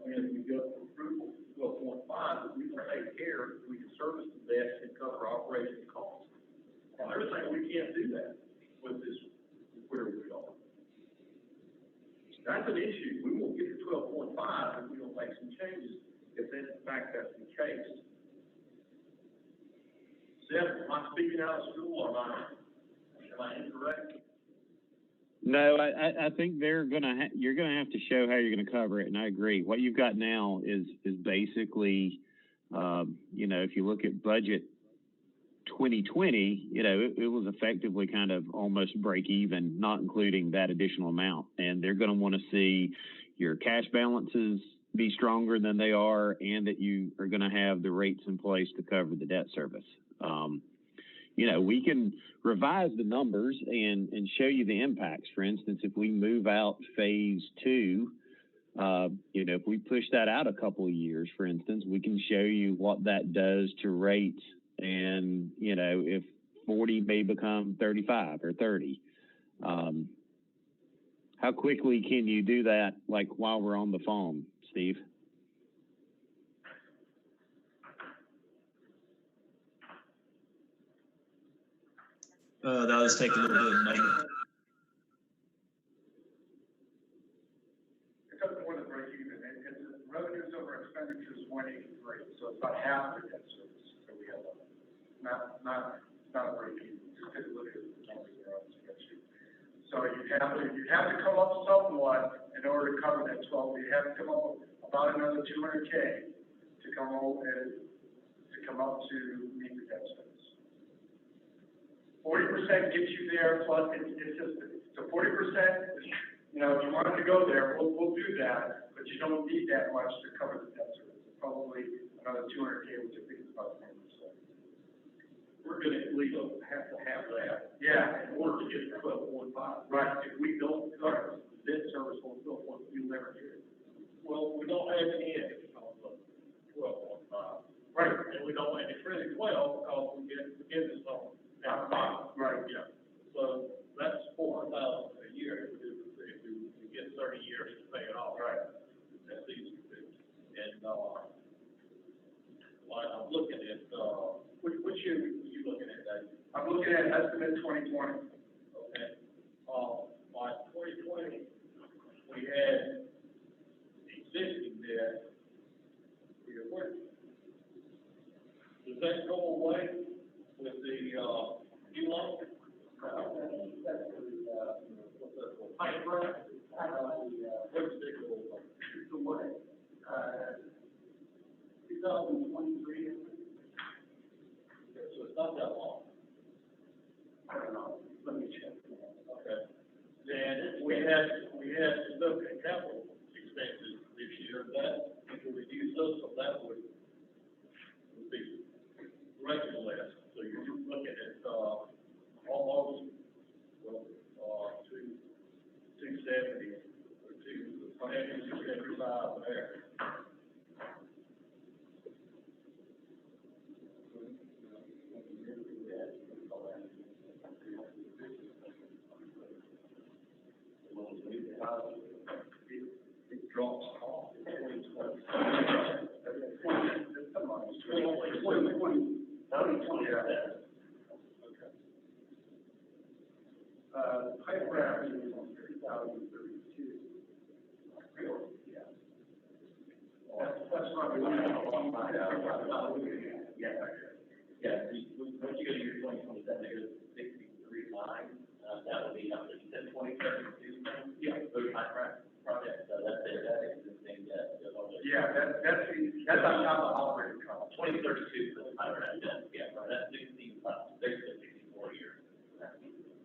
when we go for approval, 12.5, that we can take care, we can service the debt and cover operation costs. And they're saying we can't do that with this, where we are. That's an issue. We won't get to 12.5 if we don't make some changes, if in fact that's the case. Seth, am I speaking out of school or am I incorrect? No, I think you're gonna have to show how you're gonna cover it, and I agree. What you've got now is basically, if you look at budget 2020, it was effectively kind of almost break even, not including that additional amount. And they're gonna wanna see your cash balances be stronger than they are, and that you are gonna have the rates in place to cover the debt service. We can revise the numbers and show you the impacts. For instance, if we move out phase two, if we push that out a couple of years, for instance, we can show you what that does to rates, and, if 40 may become 35 or 30. How quickly can you do that, like while we're on the phone, Steve? That was taking a little bit of money. It doesn't want to break even. It's revenues over expenditures 183, so it's about half the debt service that we have. Not a break even. Just take a look at the numbers there on the spreadsheet. So you have to come up somewhat, and in order to cover that 12, you have to come up with about another 200K to come up to meet the debt service. 40% gets you there, plus it's just, so 40%, you know, if you wanted to go there, we'll do that, but you don't need that much to cover the debt service. Probably another 200K, which I think is about 10%. We're gonna at least have to have that. Yeah. In order to get to 12.5. Right. If we don't cover the debt service on 12.5, you'll never get it. Well, we don't have any interest on the 12.5. Right. And we don't have any credit 12 because we get forgiveness on that 5. Right. Yeah. So that's $400,000 a year if we get 30 years to pay it off. Right. That's easy to do. And, like, I'm looking at, which year are you looking at, Dave? I'm looking at estimate 2020. Okay. By 2020, we had existing debt. Does that go away with the, new loan? What's that called? Pipe grant? What's the go away? The what? 2023. So it's not that long. I don't know. Let me check. Okay. And we had significant capital expenses this year, that, if we reduce those, so that would be greatly less. So you're looking at, almost, well, 270, or 275 there. It drops off in 2020. Pipe wrap is 2032. Really? Yeah. That's probably. Yeah, once you go to your 2027, it goes to 63.9, that would be, how much, you said 2032? Yeah. Those project, so that's it, that existing, Yeah, that's on top of operating costs. 2032 for the contract, yeah, right, that's 16, basically 64 years.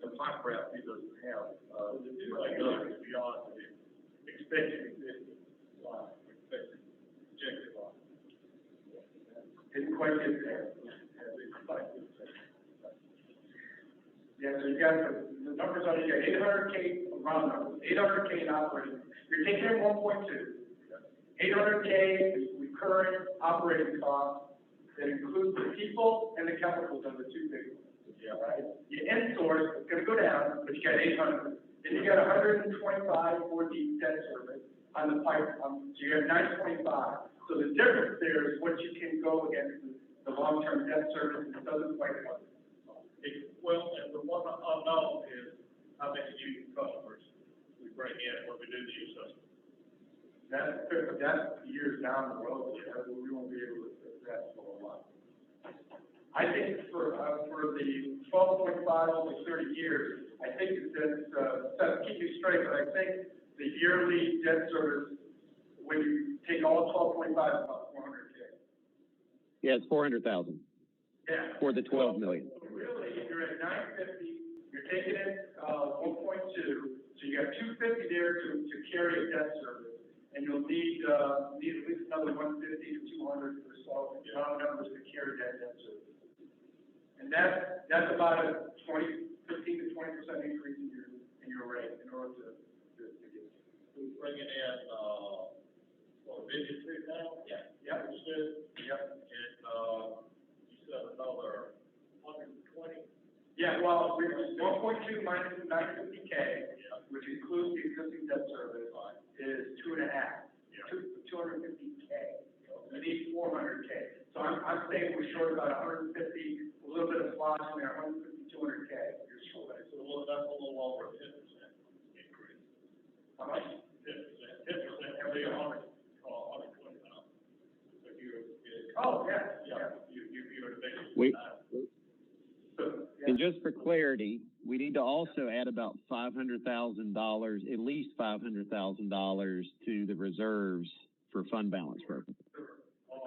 The pipe wrap, he doesn't have, the two goes beyond the expected existing line, expected projected line. Didn't quite get there. Yeah, so you got the numbers on here, 800K round numbers, 800K in operating. You're taking in 1.2. 800K is recurring operating costs that includes the people and the chemicals are the two big ones. Yeah, right? Your in-source is gonna go down, but you got 800. Then you got 125 for the debt service on the pipe, so you have 925. So the difference there is what you can go against the long-term debt service, and it doesn't quite cover. Well, and the one unknown is how many new customers we bring in when we do the new system. That's years down the road, we won't be able to fix that for a while. I think for the 12.5 over 30 years, I think that, keep me straight, but I think the yearly debt service, when you take all 12.5, is about 400K. Yeah, it's 400,000 Yeah. for the 12 million. So really, if you're at 950, you're taking in, 1.2, so you got 250 there to carry a debt service. And you'll need at least another 150 to 200 or so round numbers to carry that debt service. And that's about a 15 to 20% increase in your rate in order to get. We're bringing in, what, 52 now? Yeah. Yep. Yep. And, you said another 120? Yeah, well, 1.2 minus 950K, which includes the existing debt service, is 2.5. Yeah. 250K. You need 400K. So I'm saying we're short about 150, a little bit of slosh in there, 150, 200K. You're short. So that's a little over 10% increase. How much? 10% every 120,000. If you, Oh, yeah. yeah, you're the biggest. We, So, in And just for clarity, we need to also add about $500,000, at least $500,000 to the reserves for fund balance purposes.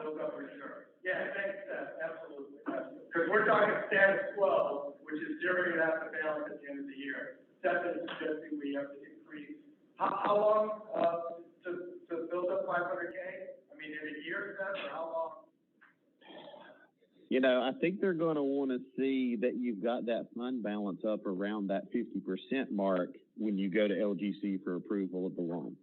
Build up reserve. Yeah, it makes sense, absolutely. Because we're talking status quo, which is zeroing out the balance at the end of the year. That's suggesting we have to increase. How long, to build up 500K? I mean, in a year, or how long? You know, I think they're going to want to see that you've got that fund balance up around that 50% mark when you go to LGC for approval of the loan.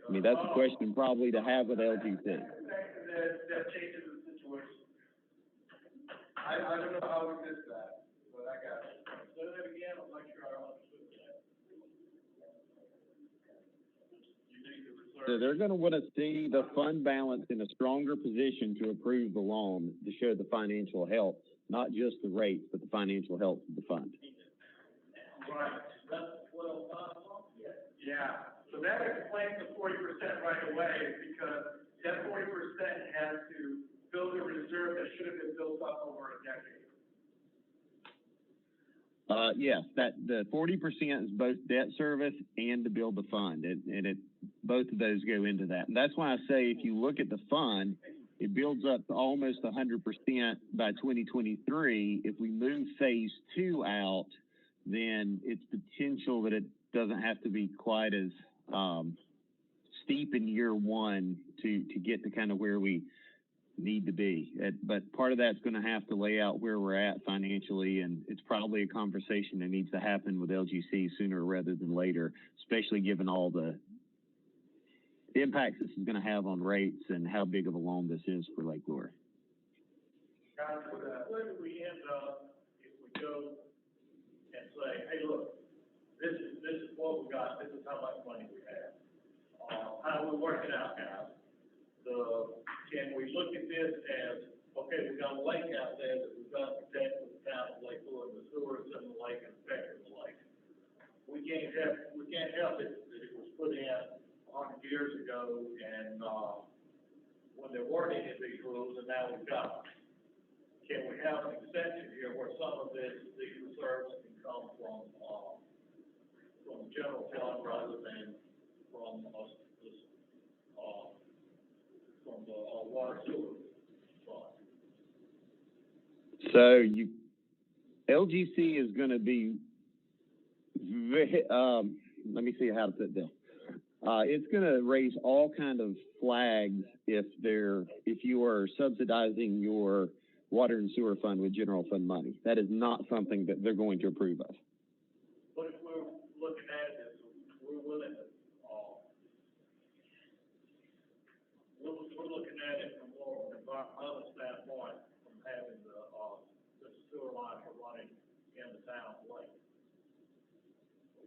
I mean, that's a question probably to have with LGC. That changes the situation. I don't know how we missed that, but I got it. Say that again, I'm not sure I understood that. You need the reserve. So they're going to want to see the fund balance in a stronger position to approve the loan to show the financial health, not just the rates, but the financial health of the fund. Right. That's what I'm Yeah, so that explains the 40% right away, because that 40% has to build a reserve that should have been built up over a decade. Yes, that the 40% is both debt service and to build the fund, both of those go into that. And that's why I say if you look at the fund, it builds up to almost 100% by 2023. If we move phase 2 out, then it's potential that it doesn't have to be quite as steep in year 1 to get to kind of where we need to be. But part of that's going to have to lay out where we're at financially, and it's probably a conversation that needs to happen with LGC sooner rather than later, especially given all the impacts this is going to have on rates and how big of a loan this is for Lake Lure. Where do we end up if we go and say, hey, look, this is what we got, this is how much money we have. How do we work it out, guys? Can we look at this as, okay, we got a lake out there that we've got to protect with the town of Lake Lure and the sewers in the lake and affecting the lake. We can't help it that it was put in 100 years ago and, when there weren't any of these rules and now we've got them. Can we have an exception here where some of these reserves can come from general fund rather than from the water sewer fund? So LGC is going to be, let me see how to put this. It's going to raise all kind of flags if you are subsidizing your water and sewer fund with general fund money. That is not something that they're going to approve of. But if we're looking at it as we're willing to, we're looking at it from more of an environmental standpoint, from having the sewer lines are running in the town lake,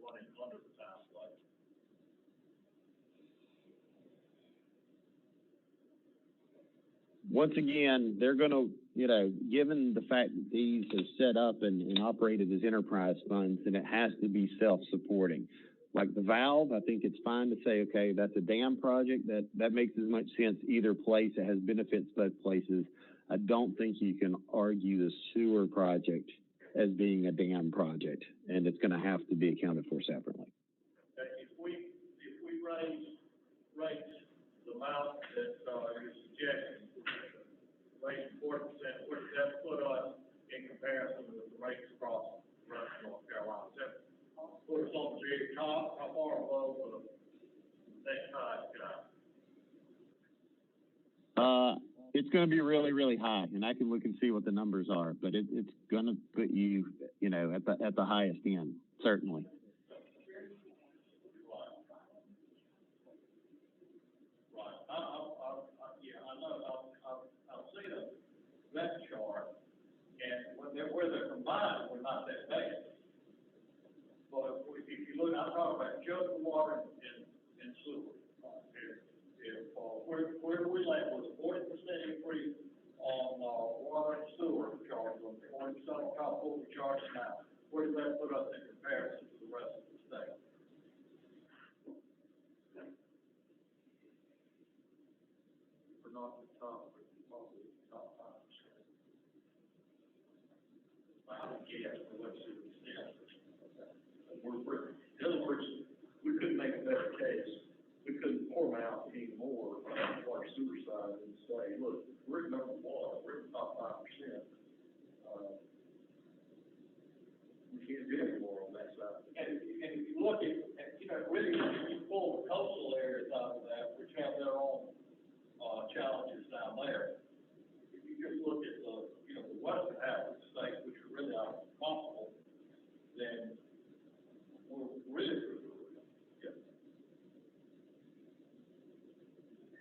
running under the town lake. Once again, they're going to, given the fact that these are set up and operated as enterprise funds, then it has to be self-supporting. Like the valve, I think it's fine to say, okay, that's a dam project. That makes as much sense either place. It has benefits both places. I don't think you can argue the sewer project as being a dam project, and it's going to have to be accounted for separately. If we raise the amount that you're suggesting, raise 40%, where does that put us in comparison with the rates across the rest of North Carolina? Does that put us on the very top? How far above the next highest guy? It's going to be really, really high, and I can look and see what the numbers are, but it's going to put you, at the highest end, certainly. I'll see that chart, and where they're combined, we're not that bad. But if you look, I'm talking about just water and sewer. Where do we land with a 40% increase on water and sewer charges, on 40% on top of what we charge now? Where does that put us in comparison to the rest of the state? We're not the top, but probably the top 5%. out and say, look, we're number one, we're the top 5%. We can't do any more on that side. And if you look at, you know, really, if you pull the coastal areas out of that, which have their own, challenges down there. If you just look at the, you know, the western half of the state, which are really not comparable, then we're really good.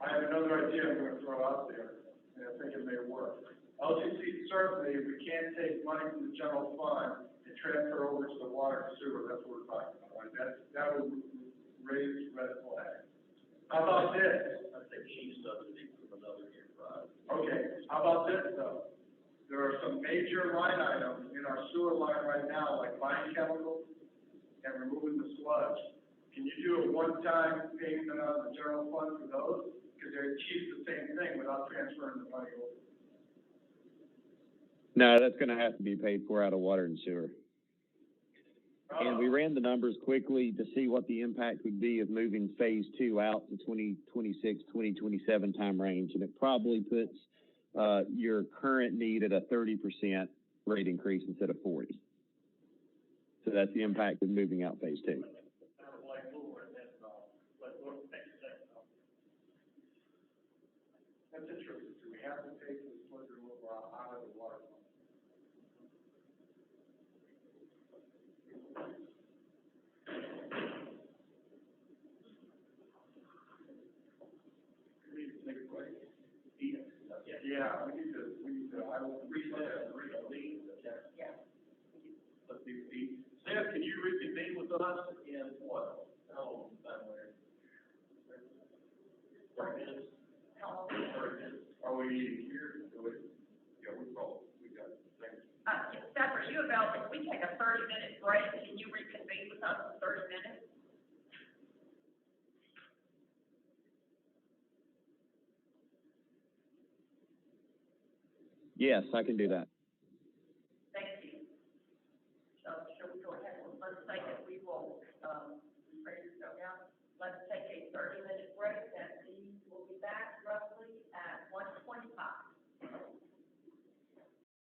I have another idea I'm gonna throw out there, and I think it may work. LGC certainly, we can't take money from the general fund and transfer over to the water and sewer, that's what we're talking about, right? That would raise red flags. How about this? I think she's subsidy from another enterprise. Okay, how about this though? There are some major line items in our sewer line right now, like buying chemicals and removing the sludge. Can you do a one-time payment out of the general fund for those? Because they achieve the same thing without transferring the money over. No, that's gonna have to be paid for out of water and sewer. And we ran the numbers quickly to see what the impact would be of moving phase 2 out to 2026, 2027 time range. And it probably puts, your current need at a 30% rate increase instead of 40. So that's the impact of moving out phase 2. That's interesting, so we have to pay for the sludge removal out of the water fund. Yeah, we need to, I will reset, Reconvene, Yeah. let's do the, Sam, can you reconvene with us in what? How long, somewhere? 30 minutes? How long? 30 minutes. Are we here? Yeah, we got it. Thank you. Steph, are you available? If we take a 30-minute break, can you reconvene with us in 30 minutes? Yes, I can do that. Thank you. So, shall we go ahead and let's say that we will,